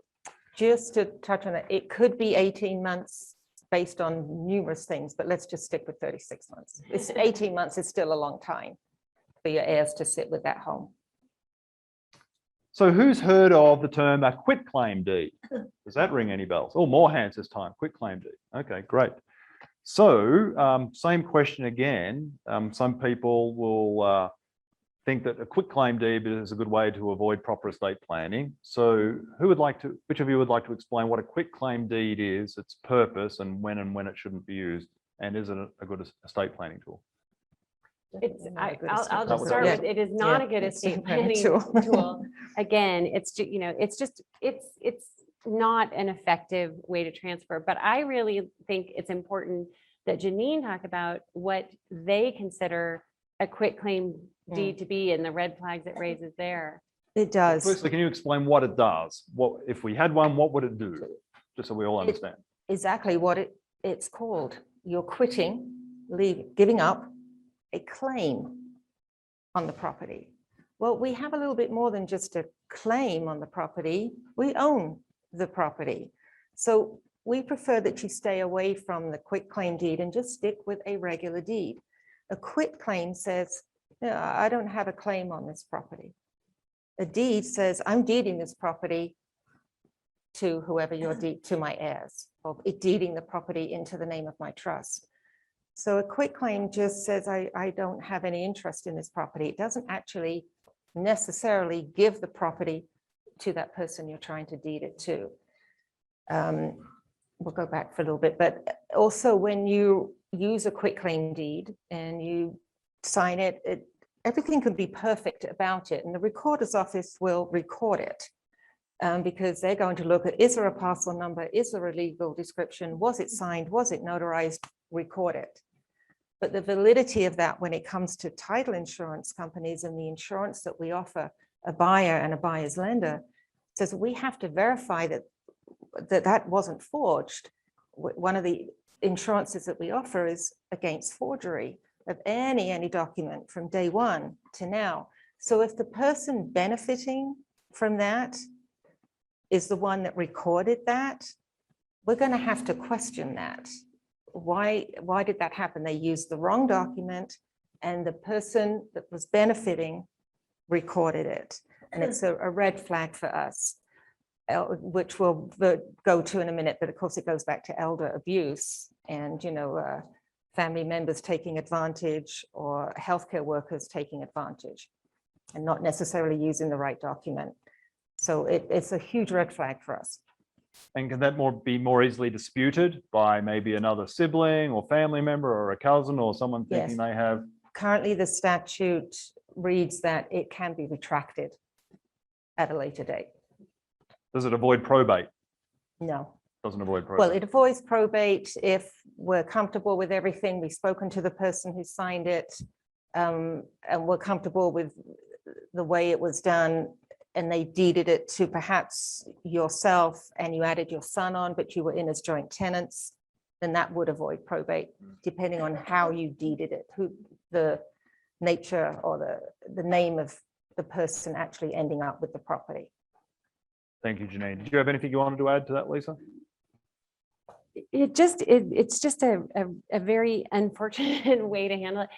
S3: Just to touch on it, it could be 18 months based on numerous things, but let's just stick with 36 months. It's 18 months is still a long time for your heirs to sit with that home.
S1: So who's heard of the term a quitclaim deed? Does that ring any bells? Oh, more hands this time, quitclaim deed. Okay, great. So same question again. Some people will think that a quitclaim deed is a good way to avoid proper estate planning. So which of you would like to explain what a quitclaim deed is, its purpose, and when it shouldn't be used? And is it a good estate planning tool?
S2: I'll just start with, it is not a good estate planning tool. Again, it's not an effective way to transfer, but I really think it's important that Janine talk about what they consider a quitclaim deed to be and the red flags it raises there.
S3: It does.
S1: Firstly, can you explain what it does? What if we had one, what would it do? Just so we all understand.
S3: Exactly what it's called. You're quitting, giving up a claim on the property. Well, we have a little bit more than just a claim on the property. We own the property. So we prefer that you stay away from the quitclaim deed and just stick with a regular deed. A quitclaim says, I don't have a claim on this property. A deed says, I'm deeding this property to whoever you're to my heirs, or deeding the property into the name of my trust. So a quitclaim just says, I don't have any interest in this property. It doesn't actually necessarily give the property to that person you're trying to deed it to. We'll go back for a little bit, but also when you use a quitclaim deed and you sign it, everything can be perfect about it, and the recorder's office will record it because they're going to look at, is there a parcel number? Is there a legal description? Was it signed? Was it notarized? Record it. But the validity of that when it comes to title insurance companies and the insurance that we offer a buyer and a buyer's lender says we have to verify that wasn't forged. One of the insurances that we offer is against forgery of any document from day one to now. So if the person benefiting from that is the one that recorded that, we're going to have to question that. Why did that happen? They used the wrong document and the person that was benefiting recorded it. And it's a red flag for us, which we'll go to in a minute, but of course it goes back to elder abuse and, family members taking advantage or healthcare workers taking advantage and not necessarily using the right document. So it's a huge red flag for us.
S1: And can that be more easily disputed by maybe another sibling or family member or a cousin or someone thinking
S3: Yes.
S1: they have?
S3: Currently, the statute reads that it can be retracted at a later date.
S1: Does it avoid probate?
S3: No.
S1: Doesn't avoid probate.
S3: Well, it avoids probate if we're comfortable with everything. We've spoken to the person who signed it, and we're comfortable with the way it was done, and they deeded it to perhaps yourself and you added your son on, but you were in as joint tenants, then that would avoid probate, depending on how you deeded it, who the nature or the name of the person actually ending up with the property.
S1: Thank you, Janine. Did you have anything you wanted to add to that, Lisa?
S2: It's just a very unfortunate way to handle it.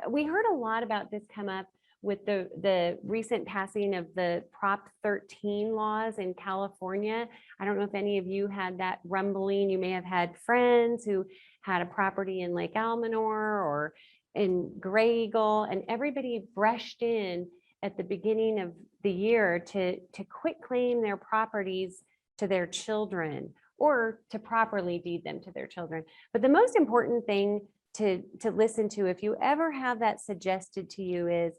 S2: We heard a lot about this come up with the recent passing of the Prop 13 laws in California. I don't know if any of you had that rumbling. You may have had friends who had a property in Lake Almanor or in Gray Eagle, and everybody brushed in at the beginning of the year to quit claim their properties to their children or to properly deed them to their children. But the most important thing to listen to, if you ever have that suggested to you, is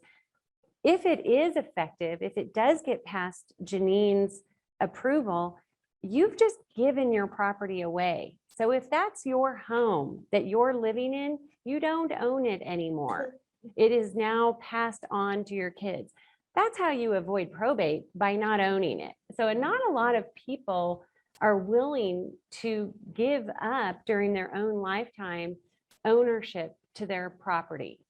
S2: if it is effective, if it does get past Janine's approval, you've just given your property away. So if that's your home that you're living in, you don't own it anymore. It is now passed on to your kids. That's how you avoid probate, by not owning it. So not a lot of people are willing to give up during their own lifetime ownership to their property.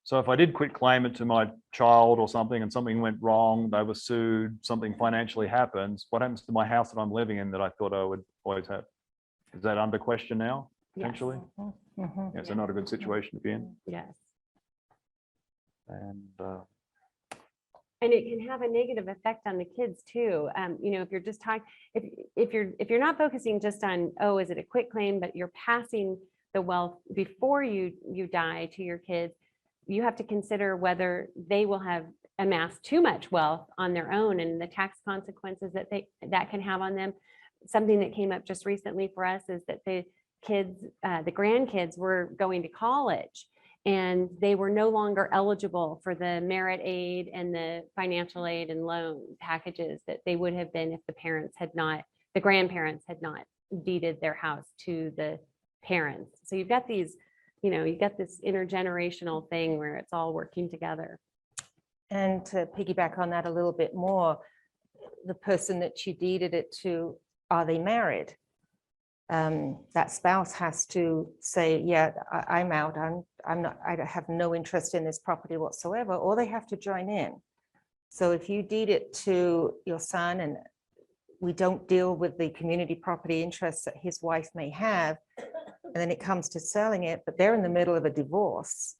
S1: So if I did quit claim it to my child or something and something went wrong, they were sued, something financially happens, what happens to my house that I'm living in that I thought I would always have? Is that under question now, potentially?
S3: Yes. Mhm.
S1: Yeah, so not a good situation to be in.
S2: Yes.
S1: And
S2: it can have a negative effect on the kids too. If you're just talking, if you're not focusing just on, oh, is it a quit claim, but you're passing the wealth before you die to your kids, you have to consider whether they will have amassed too much wealth on their own and the tax consequences that can have on them. Something that came up just recently for us is that the grandkids were going to college and they were no longer eligible for the merit aid and the financial aid and loan packages that they would have been if the grandparents had not deeded their house to the parents. So you've got these, you've got this intergenerational thing where it's all working together.
S3: And to piggyback on that a little bit more, the person that you deeded it to, are they married? That spouse has to say, yeah, I'm out. I'm not, I have no interest in this property whatsoever, or they have to join in. So if you deed it to your son and we don't deal with the community property interests that his wife may have, and then it comes to selling it, but they're in the middle of a divorce.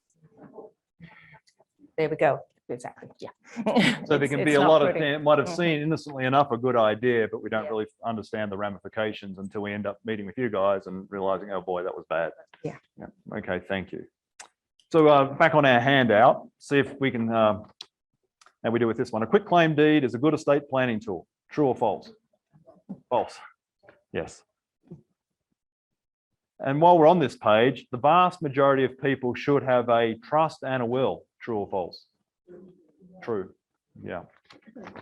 S3: There we go. exactly, yeah.
S1: So there
S3: It's-
S1: can
S3: it's
S1: be a
S3: not
S1: lot of,
S3: pretty.
S1: might have
S3: Mhm.
S1: seen innocently enough a good idea, but we don't
S3: Yeah.
S1: really understand the ramifications until we end up meeting with you guys and realizing, oh boy, that was bad.
S3: Yeah.
S1: Okay, thank you. So back on our handout, see if we can, how we do with this one. A quitclaim deed is a good estate planning tool. True or false? False. Yes. And while we're on this page, the vast majority of people should have a trust and a will. True or false? True. Yeah.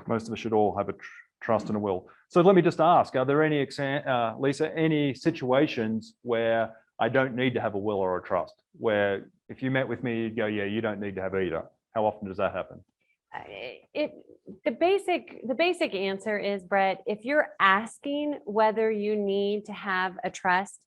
S1: Most of us should all have a trust and a will. So let me just ask, are there any, Lisa, any situations where I don't need to have a will or a trust? Where if you met with me, you'd go, yeah, you don't need to have either. How often does that happen?
S2: The basic answer is, Brett, if you're asking whether you need to have a trust,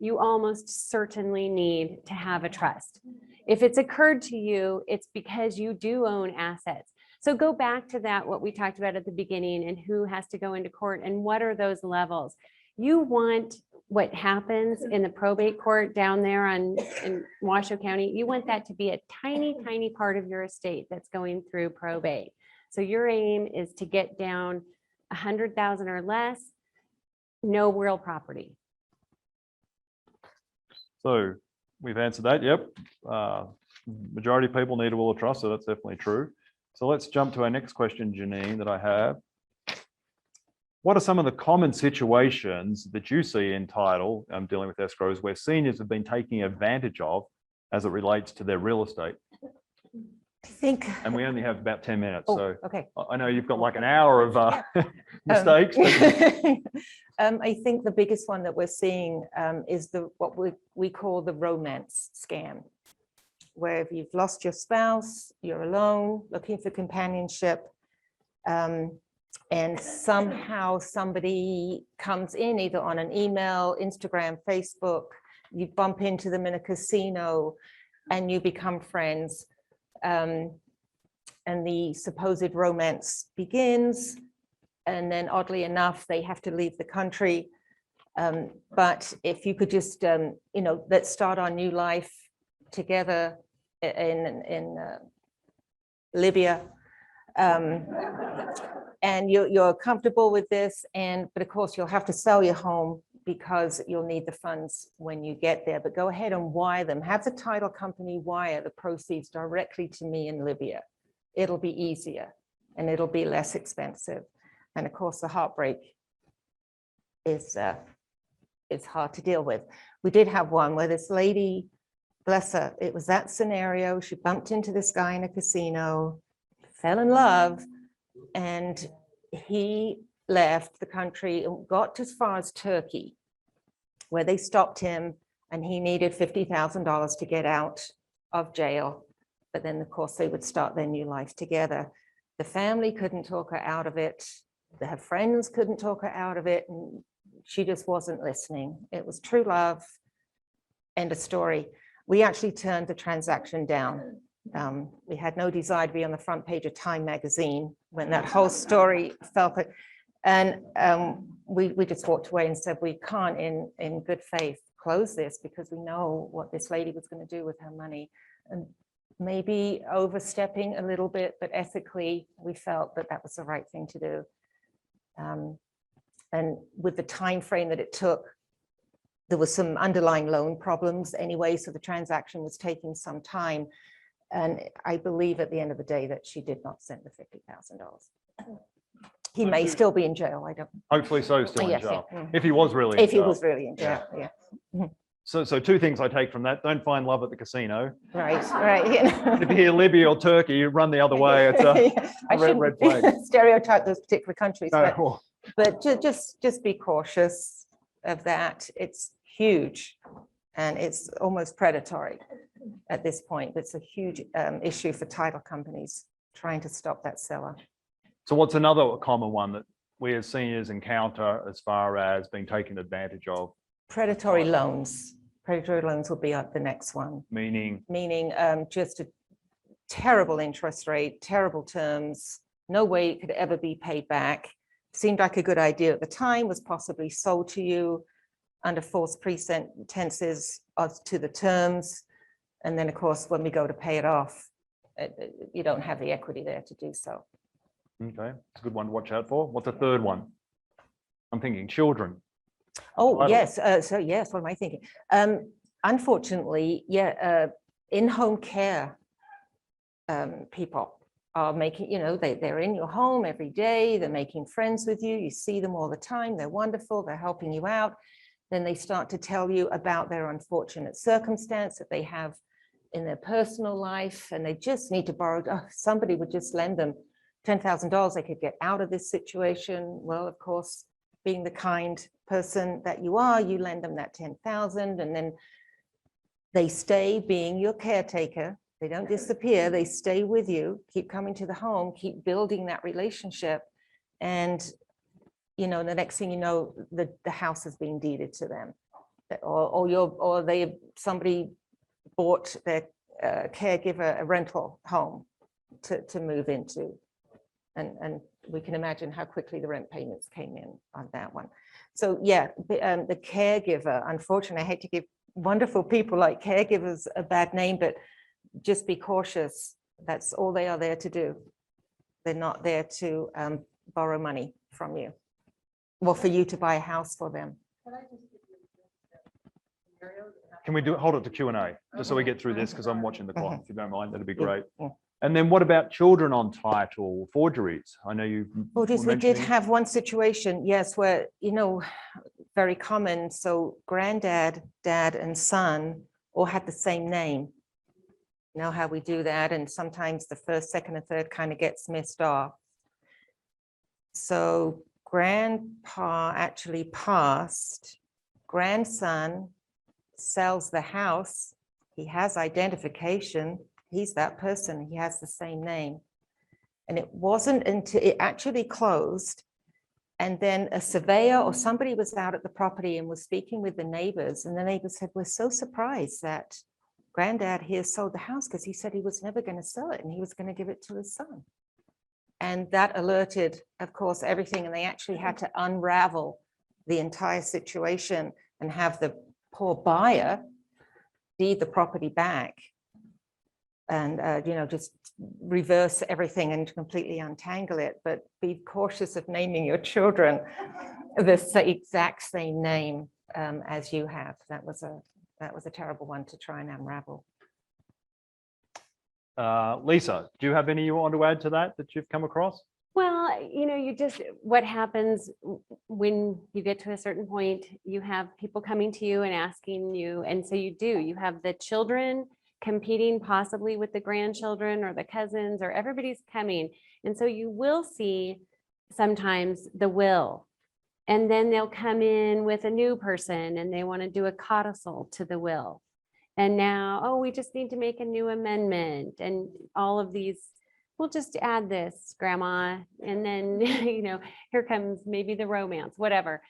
S2: you almost certainly need to have a trust. If it's occurred to you, it's because you do own assets. So go back to that, what we talked about at the beginning, and who has to go into court and what are those levels. You want what happens in the probate court down there in Washoe County, you want that to be a tiny, tiny part of your estate that's going through probate. So your aim is to get down 100,000 or less, no real property.
S1: So we've answered that. Yep. Majority of people need a will or trust, so that's definitely true. So let's jump to our next question, Janine, that I have. What are some of the common situations that you see in title, dealing with escrows, where seniors have been taking advantage of as it relates to their real estate?
S3: I think.
S1: And we only have about 10 minutes.
S3: Oh,
S1: So
S3: okay.
S1: I know you've got like an hour of mistakes.
S3: I think the biggest one that we're seeing is what we call the romance scam, where if you've lost your spouse, you're alone, looking for companionship, and somehow somebody comes in either on an email, Instagram, Facebook, you bump into them in a casino and you become friends. And the supposed romance begins. And then oddly enough, they have to leave the country. But if you could just, let's start our new life together in Libya. And you're comfortable with this, but of course you'll have to sell your home because you'll need the funds when you get there. But go ahead and wire them. Have the title company wire the proceeds directly to me in Libya. It'll be easier and it'll be less expensive. And of course, the heartbreak is hard to deal with. We did have one where this lady, bless her, it was that scenario. She bumped into this guy in a casino, fell in love, and he left the country and got as far as Turkey, where they stopped him and he needed $50,000 to get out of jail. But then, of course, they would start their new life together. The family couldn't talk her out of it. Her friends couldn't talk her out of it. And she just wasn't listening. It was true love. End of story. We actually turned the transaction down. We had no desire to be on the front page of Time magazine when that whole story fell. And we just walked away and said, we can't in good faith close this because we know what this lady was going to do with her money. And maybe overstepping a little bit, but ethically, we felt that that was the right thing to do. And with the time frame that it took, there was some underlying loan problems anyway, so the transaction was taking some time. And I believe at the end of the day that she did not send the $50,000. He may still be in jail. I don't.
S1: Hopefully so, still in
S3: Yes,
S1: jail.
S3: yeah.
S1: If he was really in
S3: If he
S1: jail.
S3: was really in jail, yeah.
S1: So two things I take from that. Don't find love at the casino.
S3: Right. You know.
S1: If you hear Libya or Turkey, you run the other way. It's
S3: I
S1: red
S3: shouldn't
S1: flag.
S3: stereotype those particular countries,
S1: No,
S3: but just be cautious of that. It's huge and it's almost predatory at this point. It's a huge issue for title companies trying to stop that seller.
S1: So what's another common one that we as seniors encounter as far as being taken advantage of?
S3: Predatory loans. Predatory loans will be the next one.
S1: Meaning
S3: Just a terrible interest rate, terrible terms, no way it could ever be paid back. Seemed like a good idea at the time, was possibly sold to you under false pretenses as to the terms. And then, of course, when we go to pay it off, you don't have the equity there to do so.
S1: Okay, it's a good one to watch out for. What's a third one? I'm thinking children.
S3: Oh,
S1: Title.
S3: yes. So yes, what am I thinking? Unfortunately, yeah, in-home care people are making, they're in your home every day, they're making friends with you, you see them all the time, they're wonderful, they're helping you out. Then they start to tell you about their unfortunate circumstance that they have in their personal life, and they just need to borrow. Oh, somebody would just lend them $10,000, they could get out of this situation. Well, of course, being the kind person that you are, you lend them that 10,000, and then they stay being your caretaker. They don't disappear, they stay with you, keep coming to the home, keep building that relationship. And, the next thing you know, the house is being deeded to them. Or somebody bought their caregiver a rental home to move into. And we can imagine how quickly the rent payments came in on that one. So yeah, the caregiver, unfortunately, I hate to give wonderful people like caregivers a bad name, but just be cautious. That's all they are there to do. They're not there to borrow money from you or for you to buy a house for them.
S1: Can we hold it to Q&A just so we get through this, because I'm watching the clock. If you don't mind, that'd be great.
S3: Yeah.
S1: And then what about children on title forgeries? I know you.
S3: Forgeries, we did have one situation, yes, where, very common. So granddad, dad, and son all had the same name. You know how we do that, and sometimes the first, second, and third kind of gets missed off. So grandpa actually passed, grandson sells the house, he has identification, he's that person, he has the same name. And it wasn't until it actually closed, and then a surveyor or somebody was out at the property and was speaking with the neighbors, and the neighbors said, we're so surprised that granddad here sold the house, because he said he was never going to sell it and he was going to give it to his son. And that alerted, of course, everything, and they actually had to unravel the entire situation and have the poor buyer deed the property back and, just reverse everything and completely untangle it. But be cautious of naming your children the exact same name as you have. That was a terrible one to try and unravel.
S1: Lisa, do you have any you want to add to that you've come across?
S2: Well, what happens when you get to a certain point, you have people coming to you and asking you, and so you have the children competing possibly with the grandchildren or the cousins, or everybody's coming. And so you will see sometimes the will, and then they'll come in with a new person and they want to do a codicil to the will. And now, oh, we just need to make a new amendment, and all of these, we'll just add this, grandma, and then, here comes maybe the romance, whatever.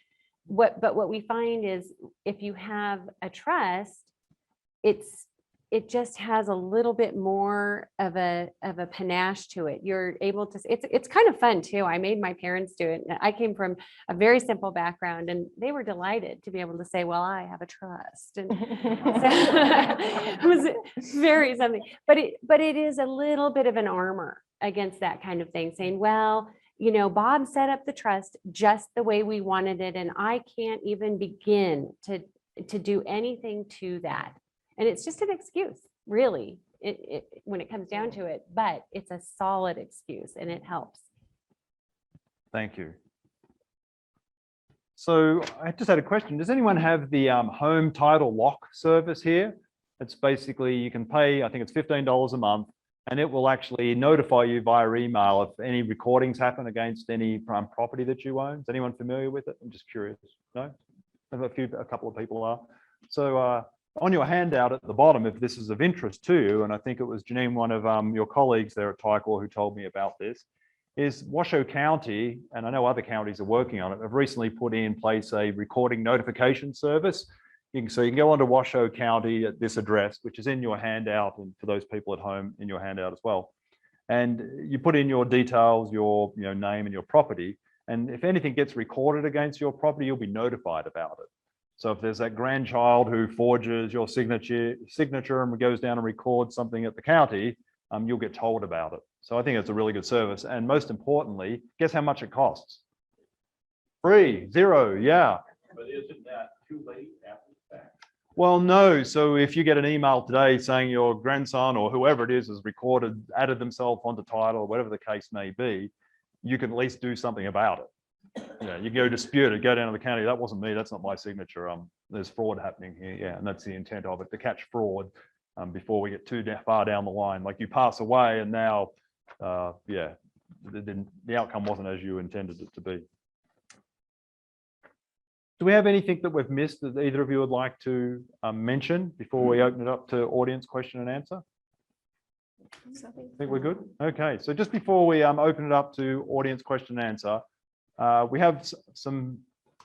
S2: But what we find is if you have a trust, it just has a little bit more of a panache to it. You're able to, it's kind of fun too. I made my parents do it. I came from a very simple background, and they were delighted to be able to say, well, I have a trust. And so it was very something, but it is a little bit of an armor against that kind of thing, saying, well, Bob set up the trust just the way we wanted it, and I can't even begin to do anything to that. And it's just an excuse, really, when it comes down to it, but it's a solid excuse and it helps.
S1: Thank you. So I just had a question. Does anyone have the home title lock service here? It's basically, you can pay, I think it's $15 a month, and it will actually notify you via email if any recordings happen against any property that you own. Is anyone familiar with it? I'm just curious. No? A couple of people are. So on your handout at the bottom, if this is of interest to you, and I think it was Janine, one of your colleagues there at Tycor, who told me about this, is Washoe County, and I know other counties are working on it, have recently put in place a recording notification service. So you can go onto Washoe County at this address, which is in your handout, and for those people at home, in your handout as well. And you put in your details, your name and your property, and if anything gets recorded against your property, you'll be notified about it. So if there's that grandchild who forges your signature and goes down and records something at the county, you'll get told about it. So I think it's a really good service. And most importantly, guess how much it costs? Free, zero, yeah.
S4: But isn't that too late after the fact?
S1: Well, no. So if you get an email today saying your grandson or whoever it is has recorded, added themselves onto title, or whatever the case may be, you can at least do something about it. Yeah, you can go dispute it, go down to the county. That wasn't me. That's not my signature. There's fraud happening here. Yeah, and that's the intent of it, to catch fraud before we get too far down the line. Like you pass away, and now, yeah, the outcome wasn't as you intended it to be. Do we have anything that we've missed that either of you would like to mention before we open it up to audience question and answer? I think we're good. Okay, so just before we open it up to audience question and answer, we have some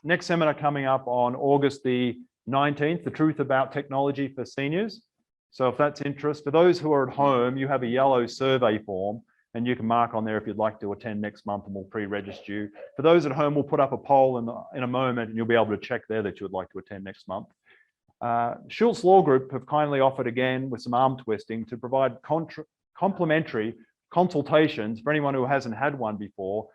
S1: next seminar coming up on August the 19th, The Truth About Technology for Seniors. So if that's interest, for those who are at home, you have a yellow survey form and you can mark on there if you'd like to attend next month, and we'll pre-register you. For those at home, we'll put up a poll in a moment and you'll be able to check there that you would like to attend next month. Schultz Law Group have kindly offered again with some arm twisting to provide complimentary consultations for anyone who hasn't had one before,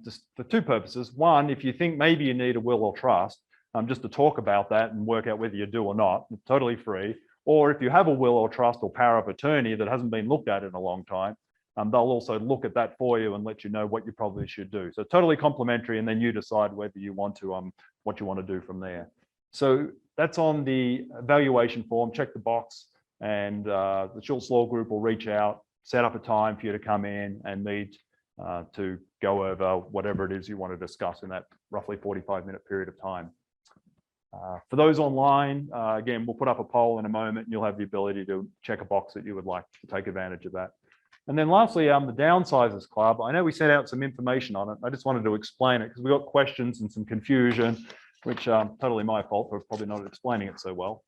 S1: just for two purposes. One, if you think maybe you need a will or trust, just to talk about that and work out whether you do or not, it's totally free. Or if you have a will or trust or power of attorney that hasn't been looked at in a long time, they'll also look at that for you and let you know what you probably should do. So totally complimentary, and then you decide whether you want to, what you want to do from there. So that's on the evaluation form. Check the box, and the Schultz Law Group will reach out, set up a time for you to come in and meet to go over whatever it is you want to discuss in that roughly 45-minute period of time. For those online, again, we'll put up a poll in a moment and you'll have the ability to check a box that you would like to take advantage of that. And then lastly, the Downsizers Club. I know we sent out some information on it. I just wanted to explain it because we got questions and some confusion, which totally my fault for probably not explaining it so well.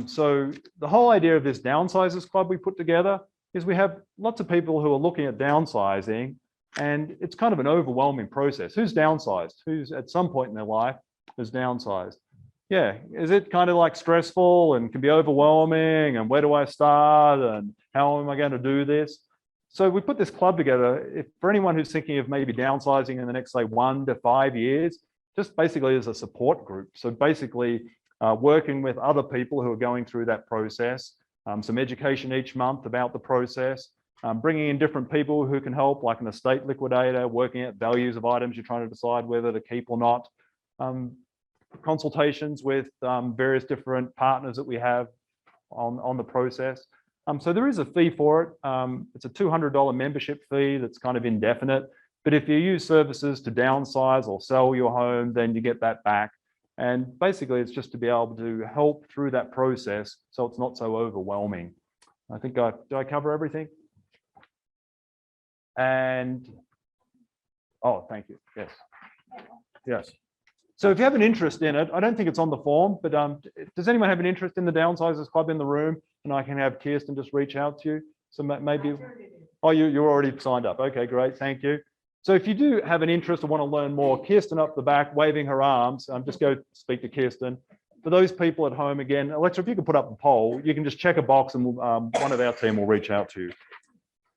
S1: So the whole idea of this Downsizers Club we put together is we have lots of people who are looking at downsizing, and it's kind of an overwhelming process. Who's downsized? Who's at some point in their life has downsized? Yeah, is it kind of like stressful and can be overwhelming, and where do I start and how am I going to do this? So we put this club together for anyone who's thinking of maybe downsizing in the next, say, 1 to 5 years, just basically as a support group. So basically working with other people who are going through that process, some education each month about the process, bringing in different people who can help, like an estate liquidator, working out values of items you're trying to decide whether to keep or not, consultations with various different partners that we have on the process. So there is a fee for it. It's a $200 membership fee that's kind of indefinite. But if you use services to downsize or sell your home, then you get that back. And basically, it's just to be able to help through that process so it's not so overwhelming. I think did I cover everything? And, oh, thank you. Yes. Yes. So if you have an interest in it, I don't think it's on the form, but does anyone have an interest in the Downsizers Club in the room? And I can have Kirsten just reach out to you. So maybe, oh, you're already signed up. Okay, great, thank you. So if you do have an interest or want to learn more, Kirsten up the back waving her arms, just go speak to Kirsten. For those people at home, again, Alexa, if you could put up a poll, you can just check a box and one of our team will reach out to you.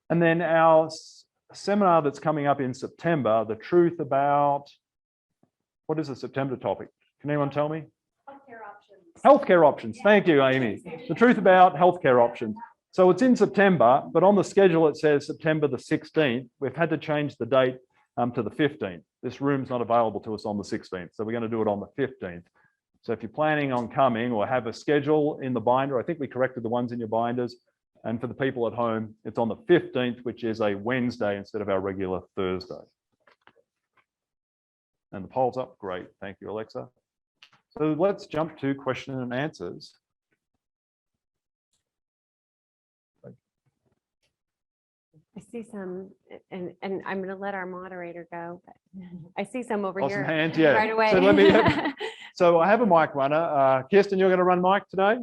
S1: And then our seminar that's coming up in September, The Truth About, what is the September topic? Can anyone tell me?
S5: Healthcare options.
S1: Healthcare options. Thank you, Amy. The Truth About Healthcare Options. So it's in September, but on the schedule it says September the 16th. We've had to change the date to the 15th. This room's not available to us on the 16th, so we're going to do it on the 15th. So if you're planning on coming or have a schedule in the binder, I think we corrected the ones in your binders. And for the people at home, it's on the 15th, which is a Wednesday instead of our regular Thursday. And the poll's up. Great. Thank you, Alexa. So let's jump to question and answers.
S2: I see some, and I'm going to let our moderator go, but I see some over
S1: Awesome
S2: here
S1: hands, yeah.
S2: right away.
S1: So let me. So I have a mic runner. Kirsten, you're going to run mic today.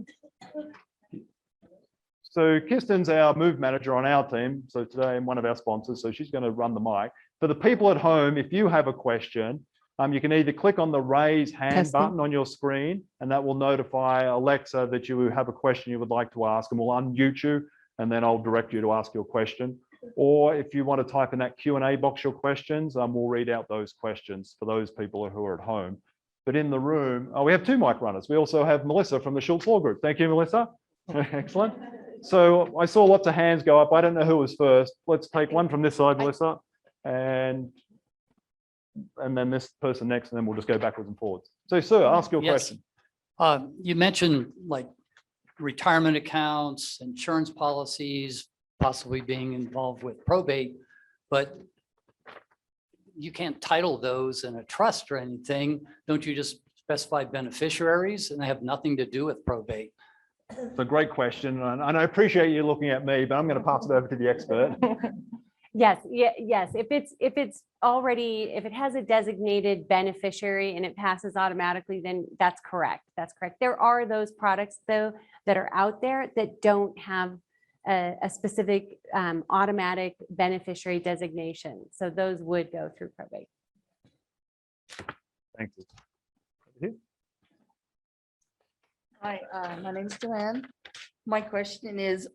S1: So Kirsten's our move manager on our team. So today I'm one of our sponsors. So she's going to run the mic. For the people at home, if you have a question, you can either click on the raise hand button on your screen, and that will notify Alexa that you have a question you would like to ask, and we'll unmute you. and then I'll direct you to ask your question. Or if you want to type in that Q&A box your questions, we'll read out those questions for those people who are at home. But in the room, we have two mic runners. We also have Melissa from the Schultz Law Group. Thank you, Melissa. Excellent. So I saw lots of hands go up. I don't know who was first. Let's take one from this side, Melissa, and then this person next, and then we'll just go backwards and forwards. So, sir, ask your question.
S5: You mentioned like retirement accounts, insurance policies, possibly being involved with probate, but you can't title those in a trust or anything. Don't you just specify beneficiaries and they have nothing to do with probate?
S1: It's a great question, and I appreciate you looking at me, but I'm going to pass it over to the expert.
S2: Yes, yes. If it has a designated beneficiary and it passes automatically, then that's correct. That's correct. There are those products though that are out there that don't have a specific automatic beneficiary designation. So those would go through probate.
S1: Thank you.
S6: Hi, my name is Joanne. My question is,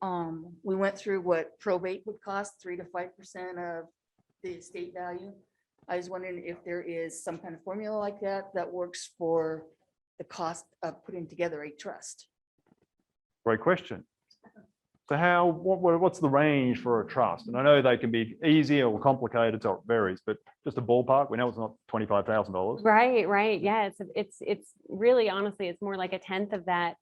S6: we went through what probate would cost, 3 to 5% of the estate value. I was wondering if there is some kind of formula like that that works for the cost of putting together a trust.
S1: Great question. So what's the range for a trust? And I know they can be easy or complicated, so it varies, but just a ballpark, we know it's not $25,000.
S2: Right. Yeah, it's really, honestly, it's more like a tenth of that.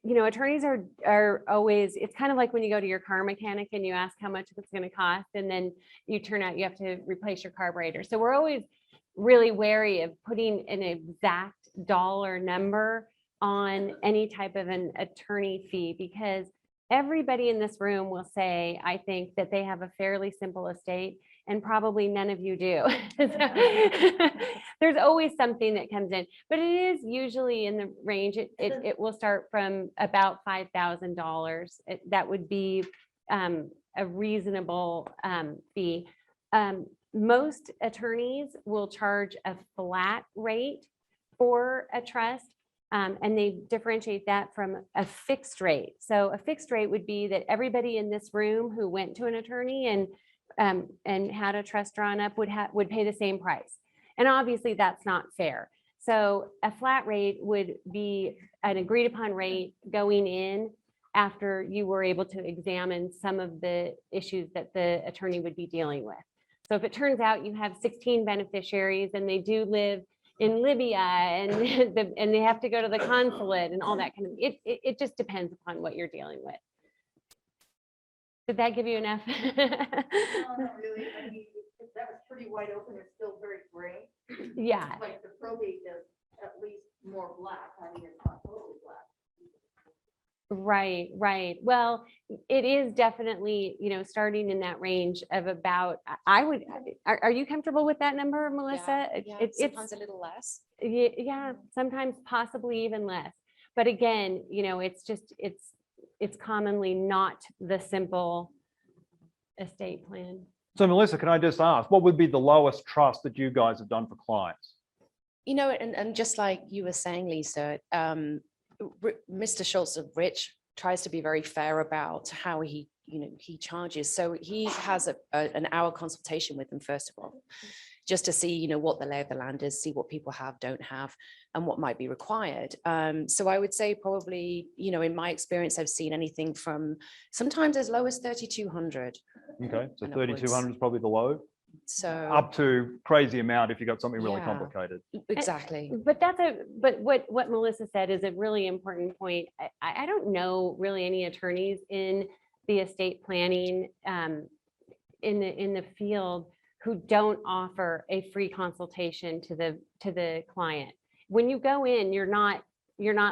S2: Attorneys are always, it's kind of like when you go to your car mechanic and you ask how much it's going to cost, and then you turn out you have to replace your carburetor. So we're always really wary of putting an exact dollar number on any type of an attorney fee, because everybody in this room will say, I think that they have a fairly simple estate, and probably none of you do. There's always something that comes in, but it is usually in the range. It will start from about $5,000. That would be a reasonable fee. Most attorneys will charge a flat rate for a trust. And they differentiate that from a fixed rate. So a fixed rate would be that everybody in this room who went to an attorney and had a trust drawn up would pay the same price. And obviously that's not fair. So a flat rate would be an agreed upon rate going in after you were able to examine some of the issues that the attorney would be dealing with. So if it turns out you have 16 beneficiaries and they do live in Libya and and they have to go to the consulate and all that kind of, it just depends upon what you're dealing with. Did that give you enough?
S6: No, not really. I mean, that was pretty wide open. It's still very gray.
S2: Yeah.
S6: Like the probate is at least more black. I mean, it's not totally black.
S2: Right. Well, it is definitely, starting in that range of about, are you comfortable with that number, Melissa?
S7: Yeah,
S2: It's
S7: sometimes a little less.
S2: yeah, sometimes possibly even less. But again, it's commonly not the simple estate plan.
S1: So Melissa, can I just ask, what would be the lowest trust that you guys have done for clients?
S7: And just like you were saying, Lisa, Mr. Schultz of Rich tries to be very fair about how he charges. So he has an hour consultation with them, first of all, just to see, what the lay of the land is, see what people have, don't have, and what might be required. So I would say probably, in my experience, I've seen anything from sometimes as low as 3,200.
S1: Okay, so 3,200 is probably the low.
S7: So
S1: Up to crazy amount if you got something really
S7: Yeah.
S1: complicated.
S7: exactly.
S2: But what Melissa said is a really important point. I don't know really any attorneys in the estate planning in the field who don't offer a free consultation to the client. When you go in, you're not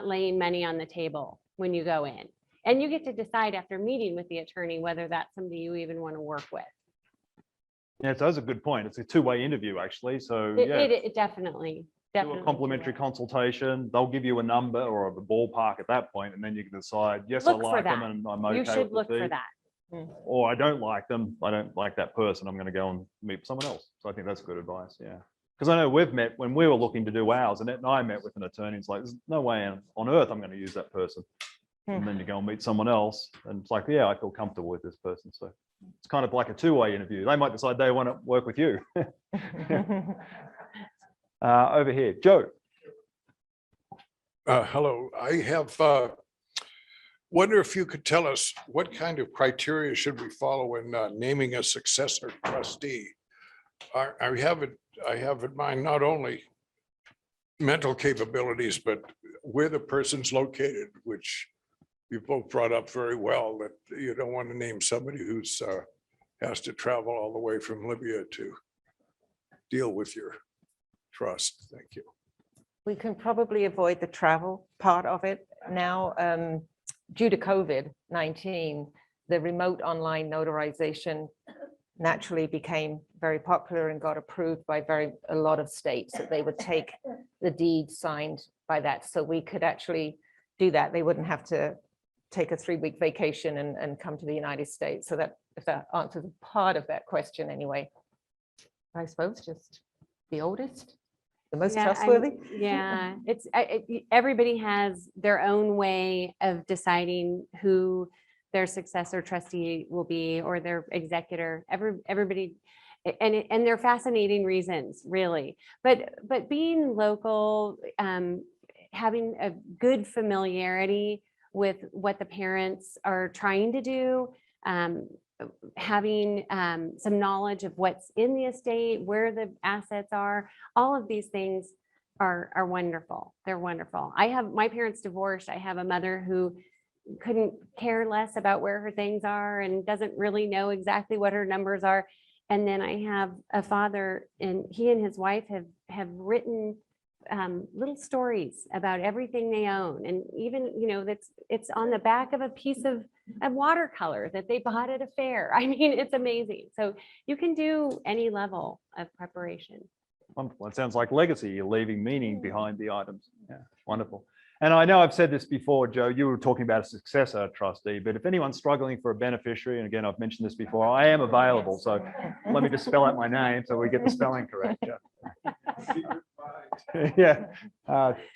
S2: laying money on the table when you go in, and you get to decide after meeting with the attorney whether that's somebody you even want to work with.
S1: Yeah, so that's a good point. It's a two-way interview, actually. So yeah,
S2: It definitely.
S1: do a complimentary consultation. They'll give you a number or a ballpark at that point, and then you can decide, yes, I
S2: Look for
S1: like them
S2: that.
S1: and I'm okay
S2: You
S1: with
S2: should
S1: the
S2: look
S1: fee.
S2: for that.
S1: Or I don't like them. I don't like that person. I'm going to go and meet someone else. So I think that's good advice. Yeah. Because I know we've met when we were looking to do ours, Annette and I met with an attorney. It's like, there's no way on earth I'm going to use that person. and then you go and meet someone else, and it's like, yeah, I feel comfortable with this person. So it's kind of like a two-way interview. They might decide they want to work with you. Over here, Joe.
S8: Hello, I have, wonder if you could tell us what kind of criteria should we follow in naming a successor trustee? I have in mind not only mental capabilities, but where the person's located, which you both brought up very well, that you don't want to name somebody who's has to travel all the way from Libya to deal with your trust. Thank you.
S3: We can probably avoid the travel part of it now. Due to COVID-19, the remote online notarization naturally became very popular and got approved by a lot of states that they would take the deed signed by that. So we could actually do that. They wouldn't have to take a 3-week vacation and come to the United States. So that, if that answers part of that question anyway, I suppose just the oldest. The most trustworthy?
S2: Yeah, it's everybody has their own way of deciding who their successor trustee will be or their executor. Everybody, and they're fascinating reasons, really. But being local, having a good familiarity with what the parents are trying to do, having some knowledge of what's in the estate, where the assets are, all of these things are wonderful. They're wonderful. My parents divorced. I have a mother who couldn't care less about where her things are and doesn't really know exactly what her numbers are. And then I have a father, and he and his wife have written little stories about everything they own. And even, it's on the back of a piece of watercolor that they bought at a fair. I mean, it's amazing. So you can do any level of preparation.
S1: Wonderful. It sounds like legacy. You're leaving meaning behind the items. Yeah, wonderful. And I know I've said this before, Joe, you were talking about a successor trustee, but if anyone's struggling for a beneficiary, and again, I've mentioned this before, I am available. So let me just spell out my name so we get the spelling correct. Yeah.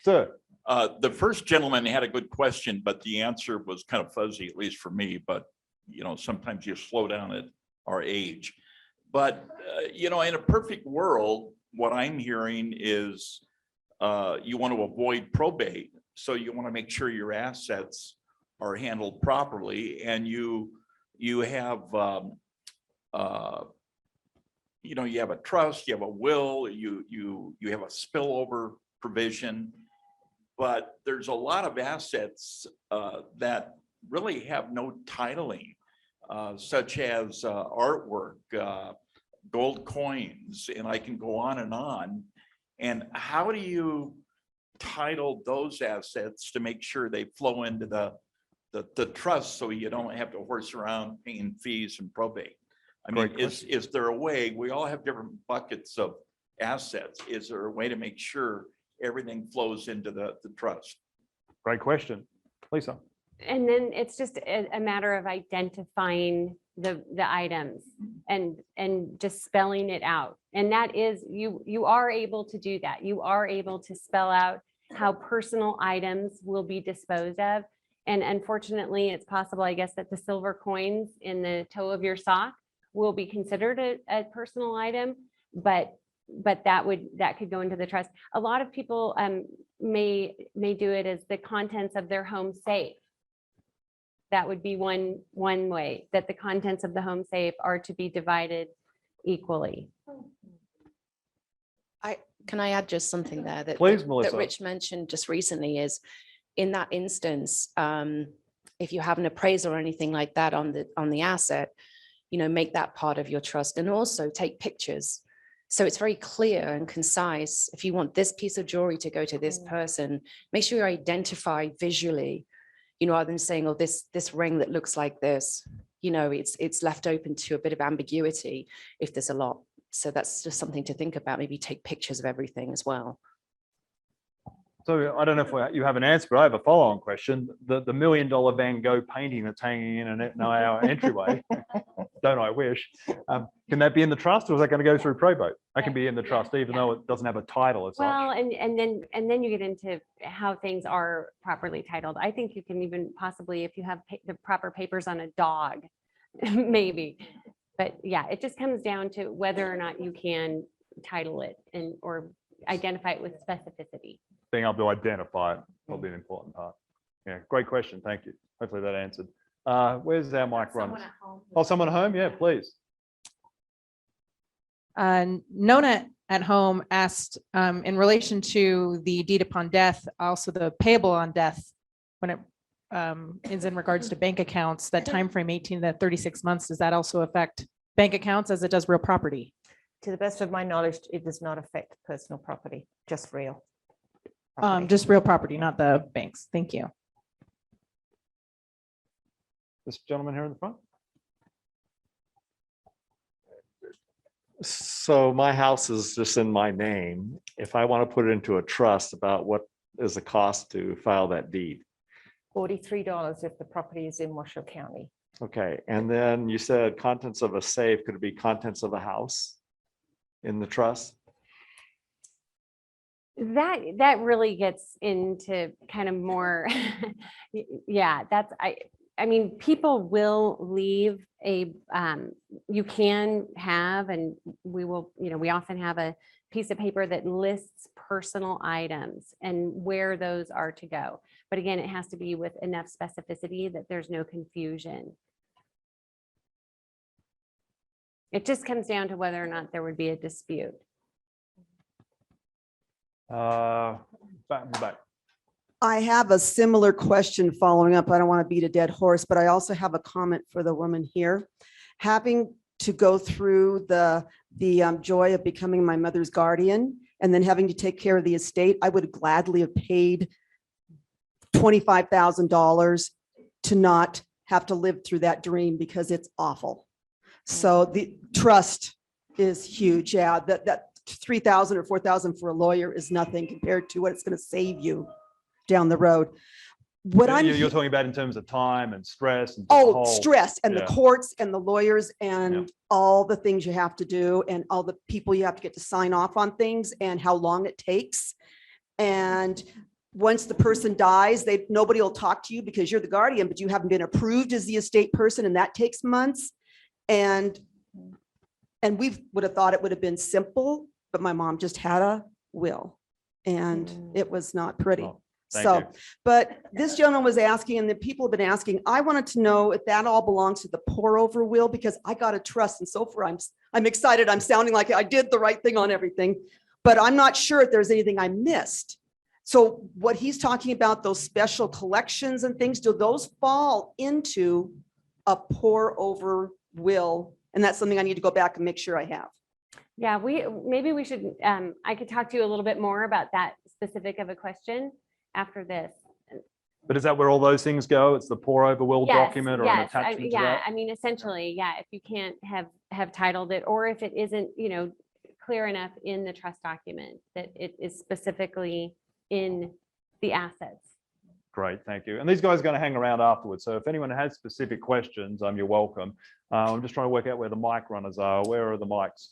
S1: Sir.
S4: The first gentleman had a good question, but the answer was kind of fuzzy, at least for me. But, sometimes you slow down at our age. But, in a perfect world, what I'm hearing is you want to avoid probate. So you want to make sure your assets are handled properly, and you have you have a trust, you have a will, you have a spillover provision, but there's a lot of assets that really have no titling, such as artwork, gold coins, and I can go on and on. And how do you title those assets to make sure they flow into the trust so you don't have to horse around paying fees and probate? I mean, is there a way? We all have different buckets of assets. Is there a way to make sure everything flows into the trust?
S1: Great question. Lisa.
S2: And then it's just a matter of identifying the items and just spelling it out. And that is, you are able to do that. You are able to spell out how personal items will be disposed of. And unfortunately, it's possible, I guess, that the silver coins in the toe of your sock will be considered a personal item, but that could go into the trust. A lot of people may do it as the contents of their home safe. That would be one way that the contents of the home safe are to be divided equally.
S7: Can I add just something there that,
S1: Please, Melissa.
S7: that Rich mentioned just recently is in that instance, if you have an appraisal or anything like that on the asset, make that part of your trust, and also take pictures. So it's very clear and concise. If you want this piece of jewelry to go to this person, make sure you identify visually, rather than saying, oh, this ring that looks like this, it's left open to a bit of ambiguity if there's a lot. So that's just something to think about. Maybe take pictures of everything as well.
S1: So I don't know if you have an answer, but I have a follow-on question. The $1 million Van Gogh painting that's hanging in our entryway, don't I wish, can that be in the trust, or is that going to go through probate? That can be in the trust, even though it doesn't have a title as
S2: Well,
S1: such.
S2: and then you get into how things are properly titled. I think you can even possibly, if you have the proper papers on a dog, maybe. But yeah, it just comes down to whether or not you can title it or identify it with specificity.
S1: Being able to identify it, probably an important part. Yeah, great question. Thank you. Hopefully that answered. Where's our mic run? Oh, someone at home? Yeah, please.
S9: Nona at home asked in relation to the deed upon death, also the payable on death, when it is in regards to bank accounts, that time frame 18 to 36 months, does that also affect bank accounts as it does real property?
S3: To the best of my knowledge, it does not affect personal property, just real. property.
S9: Just real property, not the banks. Thank you.
S1: This gentleman here in the front.
S10: So my house is just in my name. If I want to put it into a trust, about what is the cost to file that deed?
S3: $43 if the property is in Washoe County.
S10: Okay, and then you said contents of a safe, could it be contents of a house in the trust?
S2: That really gets into kind of more, yeah, I mean, people will leave you can have, and we will, we often have a piece of paper that lists personal items and where those are to go. But again, it has to be with enough specificity that there's no confusion. It just comes down to whether or not there would be a dispute.
S1: Back.
S11: I have a similar question following up. I don't want to beat a dead horse, but I also have a comment for the woman here. Having to go through the joy of becoming my mother's guardian and then having to take care of the estate, I would gladly have paid $25,000 to not have to live through that dream, because it's awful. So the trust is huge. Yeah, that $3,000 or $4,000 for a lawyer is nothing compared to what it's going to save you down the road. What
S1: You're talking about in terms of time and stress. And just the whole,
S11: stress and
S1: yeah.
S11: the courts and the lawyers and all the things you have to do and all the people you have to get to sign off on things and how long it takes. And once the person dies, nobody will talk to you because you're the guardian, but you haven't been approved as the estate person, and that takes months. And we would have thought it would have been simple, but my mom just had a will and it was not pretty.
S1: Oh, thank you.
S11: But this gentleman was asking, and the people have been asking, I wanted to know if that all belongs to the pour over will, because I got a trust, and so far I'm excited. I'm sounding like I did the right thing on everything, but I'm not sure if there's anything I missed. So what he's talking about, those special collections and things, do those fall into a pour over will? And that's something I need to go back and make sure I have.
S2: Yeah, maybe we should, I could talk to you a little bit more about that specific of a question after this.
S1: But is that where all those things go? It's the pour over will
S2: Yes,
S1: document or an
S2: yes,
S1: attachment to
S2: yeah,
S1: that?
S2: I mean, essentially, yeah, if you can't have titled it, or if it isn't, clear enough in the trust document that it is specifically in the assets.
S1: Great, thank you. And these guys are going to hang around afterwards. So if anyone has specific questions, you're welcome. I'm just trying to work out where the mic runners are. Where are the mics?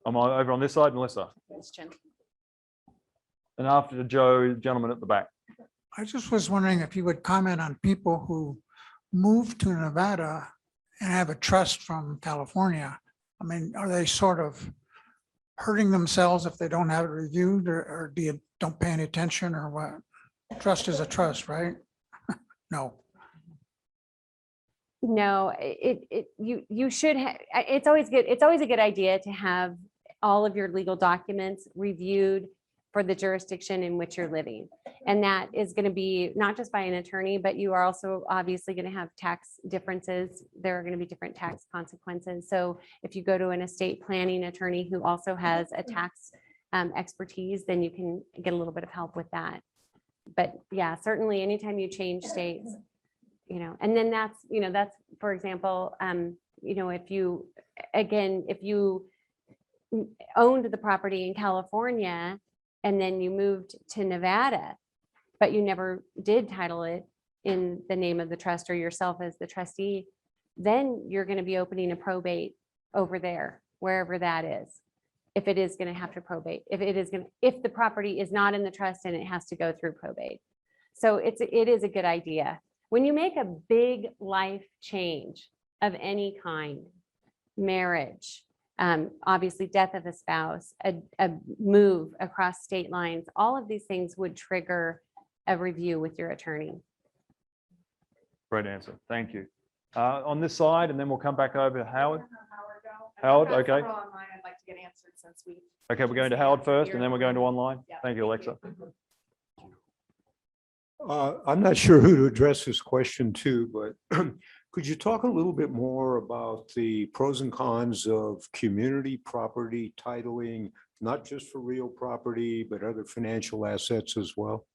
S1: I'm over on this side, Melissa.
S7: Yes, Jen.
S1: And after Joe, gentleman at the back.
S12: I just was wondering if you would comment on people who move to Nevada and have a trust from California. I mean, are they sort of hurting themselves if they don't have it reviewed, or do you don't pay any attention, or what? Trust is a trust, right? No.
S2: No, you should have, it's always good. It's always a good idea to have all of your legal documents reviewed for the jurisdiction in which you're living. And that is going to be not just by an attorney, but you are also obviously going to have tax differences. There are going to be different tax consequences. So if you go to an estate planning attorney who also has a tax expertise, then you can get a little bit of help with that. But yeah, certainly anytime you change states, and then that's for example, if you owned the property in California and then you moved to Nevada, but you never did title it in the name of the trust or yourself as the trustee, then you're going to be opening a probate over there, wherever that is. If it is going to have to probate, if the property is not in the trust and it has to go through probate. So it is a good idea. When you make a big life change of any kind, marriage, obviously death of a spouse, a move across state lines, all of these things would trigger a review with your attorney.
S1: Great answer. Thank you. On this side, and then we'll come back over to Howard. Howard, okay.
S9: I'd like to get answered since we.
S1: Okay, we're going to Howard first, and then we're going to online.
S9: Yeah,
S1: Thank you, Alexa.
S13: I'm not sure who to address this question to, but could you talk a little bit more about the pros and cons of community property titling, not just for real property, but other financial assets as well?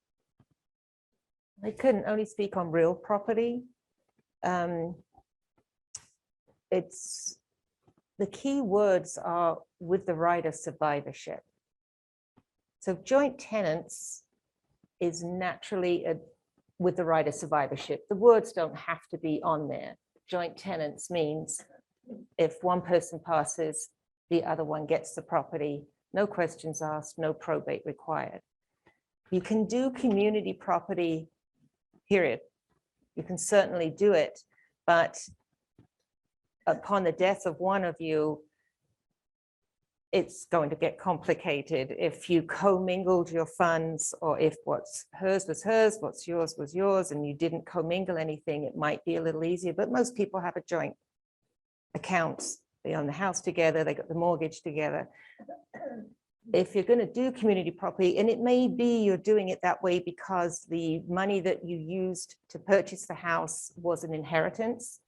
S3: I couldn't only speak on real property. It's, the key words are with the right of survivorship. So joint tenants is naturally with the right of survivorship. The words don't have to be on there. Joint tenants means if one person passes, the other one gets the property, no questions asked, no probate required. You can do community property, period. You can certainly do it, but upon the death of one of you, it's going to get complicated. If you commingled your funds, or if what's hers was hers, what's yours was yours, and you didn't commingle anything, it might be a little easier, but most people have a joint accounts. They own the house together, they got the mortgage together. If you're going to do community property, and it may be you're doing it that way because the money that you used to purchase the house was an inheritance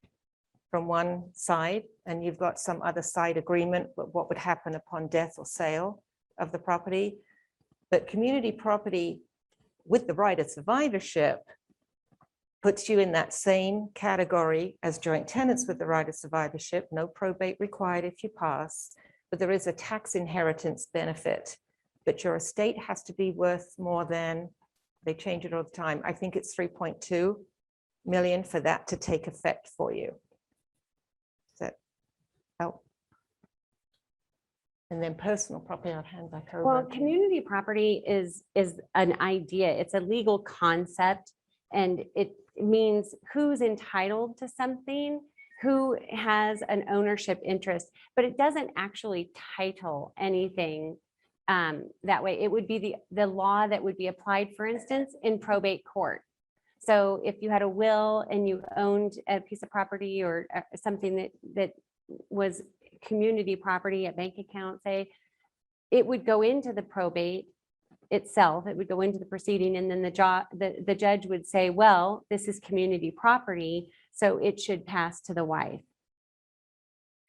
S3: from one side, and you've got some other side agreement, but what would happen upon death or sale of the property. But community property with the right of survivorship puts you in that same category as joint tenants with the right of survivorship, no probate required if you pass, but there is a tax inheritance benefit, but your estate has to be worth more than, they change it all the time, I think it's 3.2 million for that to take effect for you. Does that help? And then personal property, I'll hand back over.
S2: Well, community property is an idea. It's a legal concept, and it means who's entitled to something, who has an ownership interest, but it doesn't actually title anything that way. It would be the law that would be applied, for instance, in probate court. So if you had a will and you owned a piece of property or something that was community property, a bank account, say, it would go into the probate itself, it would go into the proceeding, and then the judge would say, well, this is community property, so it should pass to the wife.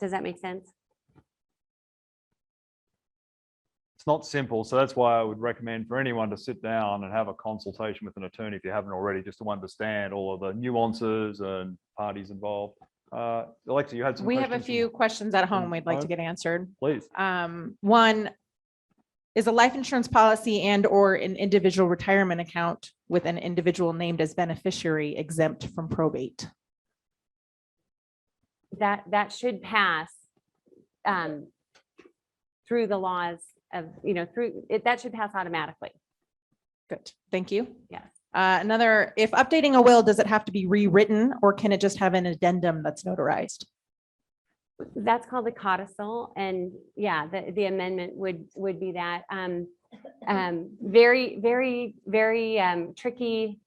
S2: Does that make sense?
S1: It's not simple, so that's why I would recommend for anyone to sit down and have a consultation with an attorney if you haven't already, just to understand all of the nuances and parties involved. Alexa, you had some
S9: We have a
S1: questions?
S9: few questions at home we'd like to
S1: home?
S9: get answered.
S1: Please.
S9: One, is a life insurance policy and or an individual retirement account with an individual named as beneficiary exempt from probate?
S2: That should pass through the laws of, through it, that should pass automatically.
S9: Good, thank you.
S2: Yes.
S9: Another, if updating a will, does it have to be rewritten or can it just have an addendum that's notarized?
S2: That's called the codicil, and yeah, the amendment would be that. Very, very, very tricky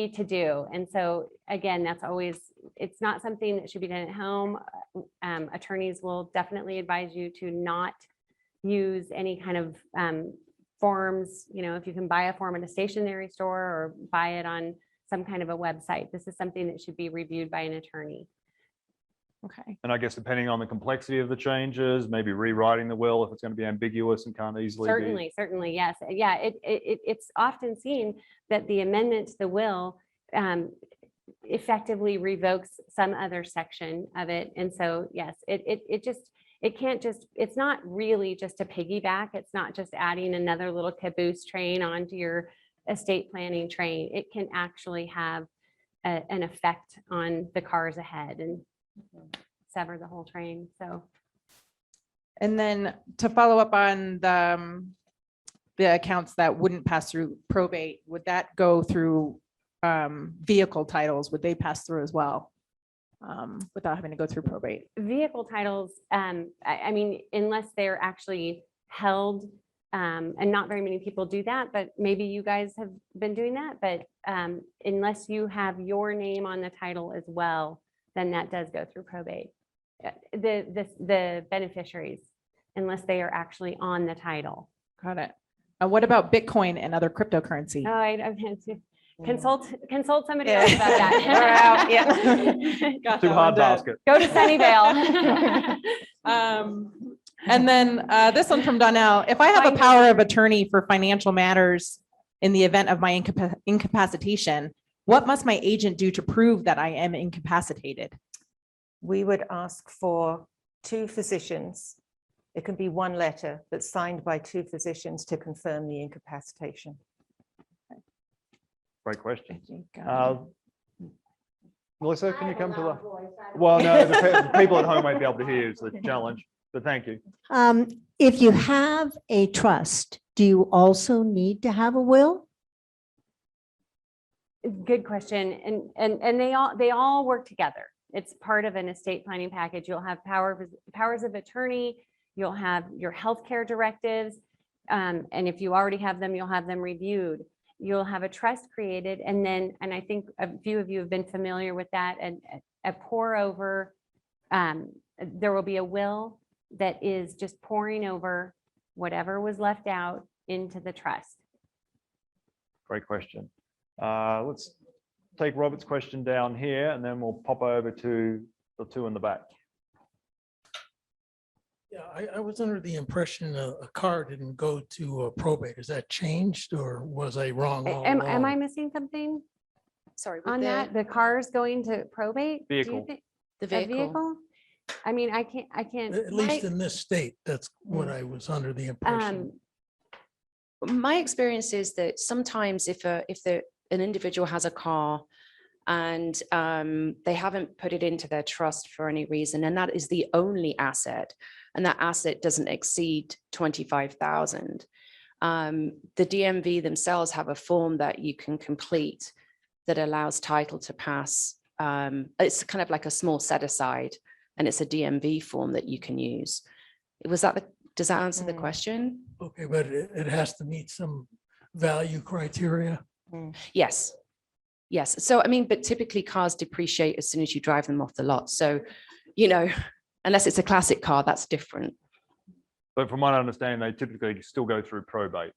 S2: to do. And so again, that's always, it's not something that should be done at home. Attorneys will definitely advise you to not use any kind of forms. If you can buy a form at a stationery store or buy it on some kind of a website, this is something that should be reviewed by an attorney.
S9: Okay.
S1: And I guess depending on the complexity of the changes, maybe rewriting the will if it's going to be ambiguous and can't easily be.
S2: Certainly, yes. Yeah, it's often seen that the amendment to the will effectively revokes some other section of it. And so, yes, it can't just, it's not really just a piggyback. It's not just adding another little caboose train onto your estate planning train. It can actually have an effect on the cars ahead and sever the whole train. So.
S9: And then to follow up on the accounts that wouldn't pass through probate, would that go through vehicle titles? Would they pass through as well without having to go through probate?
S2: Vehicle titles, I mean, unless they're actually held, and not very many people do that, but maybe you guys have been doing that. But unless you have your name on the title as well, then that does go through probate. The beneficiaries, unless they are actually on the title.
S9: Got it. What about Bitcoin and other cryptocurrency?
S2: Oh, I've had to consult somebody else about that.
S9: We're out, yeah. Got
S1: Too
S9: that
S1: hard
S9: one done.
S1: basket.
S2: Go to Sunnyvale.
S9: And then this one from Donnell. If I have a power of attorney for financial matters in the event of my incapacitation, what must my agent do to prove that I am incapacitated?
S3: We would ask for 2 physicians. It can be 1 letter that's signed by 2 physicians to confirm the incapacitation.
S1: Great question.
S9: Got it.
S1: Melissa, can you come to the? Well, no, the people at home won't be able to hear you, so the challenge, but thank you.
S14: If you have a trust, do you also need to have a will?
S2: Good question. And they all work together. It's part of an estate planning package. You'll have powers of attorney, you'll have your healthcare directives. And if you already have them, you'll have them reviewed. You'll have a trust created. And I think a few of you have been familiar with that, and a pour over, there will be a will that is just pouring over whatever was left out into the trust.
S1: Great question. Let's take Robert's question down here, and then we'll pop over to the 2 in the back.
S12: Yeah, I was under the impression a car didn't go to probate. Is that changed, or was I wrong all
S2: Am
S12: along?
S2: I missing something
S7: Sorry, with
S2: on that? The cars going to probate? Do you
S1: Vehicle.
S2: think-
S7: the
S2: A
S7: vehicle.
S2: vehicle? I mean, I can't.
S12: At least in this state, that's what I was under the impression.
S7: My experience is that sometimes if an individual has a car and they haven't put it into their trust for any reason, and that is the only asset, and that asset doesn't exceed 25,000, the DMV themselves have a form that you can complete that allows title to pass. It's kind of like a small set aside, and it's a DMV form that you can use. Does that answer the question?
S12: Okay, but it has to meet some value criteria.
S7: Yes. Yes. So, I mean, but typically cars depreciate as soon as you drive them off the lot. So, unless it's a classic car, that's different.
S1: But from my understanding, they typically still go through probate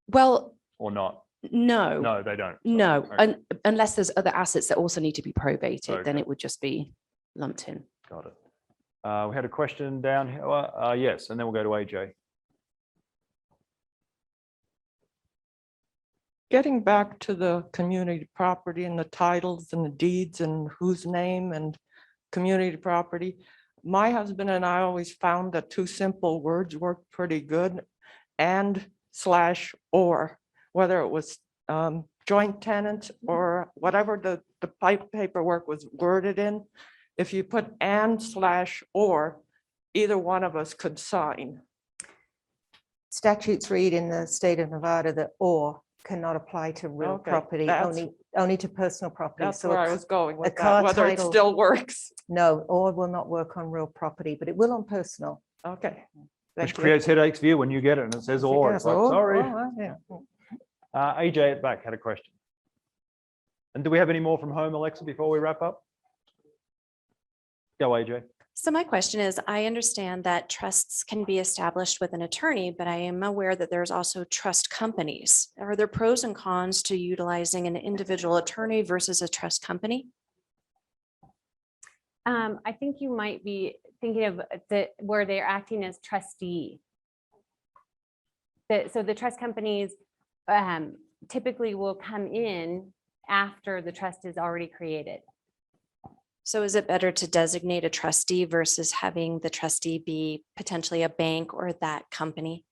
S7: Well,
S1: or not.
S7: no.
S1: No, they don't. Sorry.
S7: No,
S1: Okay,
S7: unless there's other assets that also need to be probated, then
S1: Okay.
S7: it would just be lumped in.
S1: got it. We had a question down here. Yes, and then we'll go to AJ.
S15: Getting back to the community property and the titles and the deeds and whose name and community property, my husband and I always found that 2 simple words worked pretty good, and/or, whether it was joint tenant or whatever the paperwork was worded in. If you put and/or, either one of us could sign.
S3: Statutes read in the state of Nevada that or cannot apply to real
S15: Okay,
S3: property,
S15: that's-
S3: only to personal property.
S15: That's
S3: So
S15: where
S3: a
S15: I was going with
S3: car
S15: that, whether it
S3: title-
S15: still works.
S3: No, or will not work on real property, but it will on personal.
S15: Okay.
S1: Which
S15: Thank you.
S1: creates headaches for you when you get it and it says or. It's like,
S3: Oh,
S1: sorry.
S3: oh, yeah.
S1: AJ at the back had a question. And do we have any more from home, Alexa, before we wrap up? Go, AJ.
S16: So my question is, I understand that trusts can be established with an attorney, but I am aware that there's also trust companies. Are there pros and cons to utilizing an individual attorney versus a trust company?
S2: I think you might be thinking of where they're acting as trustee. So the trust companies typically will come in after the trust is already created.
S16: So is it better to designate a trustee versus having the trustee be potentially a bank or that company?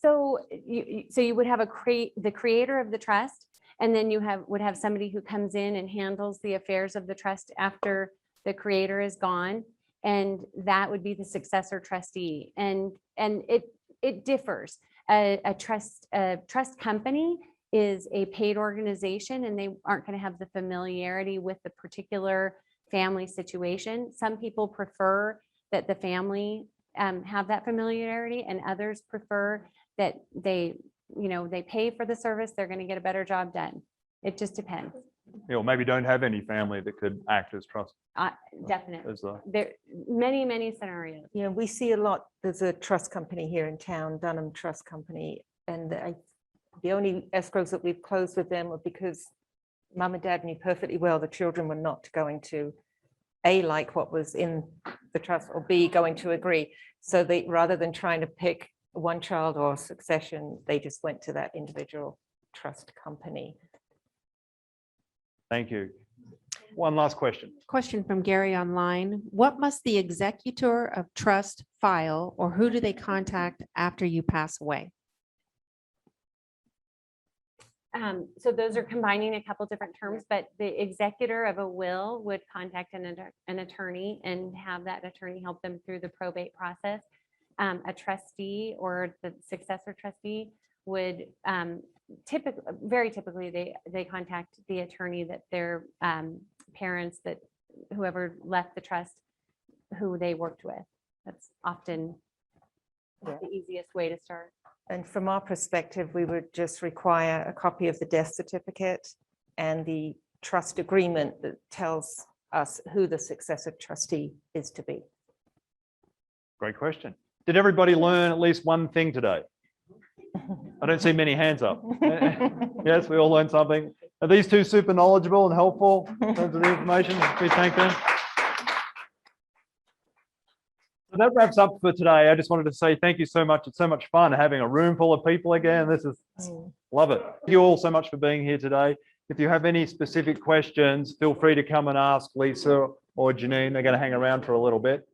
S2: So you would have the creator of the trust, and then you would have somebody who comes in and handles the affairs of the trust after the creator is gone, and that would be the successor trustee. And it differs. A trust company is a paid organization, and they aren't going to have the familiarity with the particular family situation. Some people prefer that the family have that familiarity, and others prefer that they pay for the service, they're going to get a better job done. It just depends.
S1: Or maybe don't have any family that could act as trust.
S2: Definitely.
S1: As a,
S2: There many scenarios.
S3: You know, we see a lot, there's a trust company here in town, Dunham Trust Company, and the only escrows that we've closed with them were because mum and dad knew perfectly well the children were not going to A, like what was in the trust, or B, going to agree. So they, rather than trying to pick one child or succession, they just went to that individual trust company.
S1: thank you. One last question.
S9: Question from Gary online. What must the executor of trust file, or who do they contact after you pass away?
S2: So those are combining a couple different terms, but the executor of a will would contact an attorney and have that attorney help them through the probate process. A trustee or the successor trustee would very typically they contact the attorney that their parents, that whoever left the trust, who they worked with. That's often the easiest way to start.
S3: And from our perspective, we would just require a copy of the death certificate and the trust agreement that tells us who the successor trustee is to be.
S1: Great question. Did everybody learn at least one thing today? I don't see many hands up. Yes, we all learned something. Are these two super knowledgeable and helpful in terms of the information? We thank them. So that wraps up for today. I just wanted to say thank you so much. It's so much fun having a room full of people again. This is, love it. Thank you all so much for being here today. If you have any specific questions, feel free to come and ask Lisa or Janine. They're going to hang around for a little bit.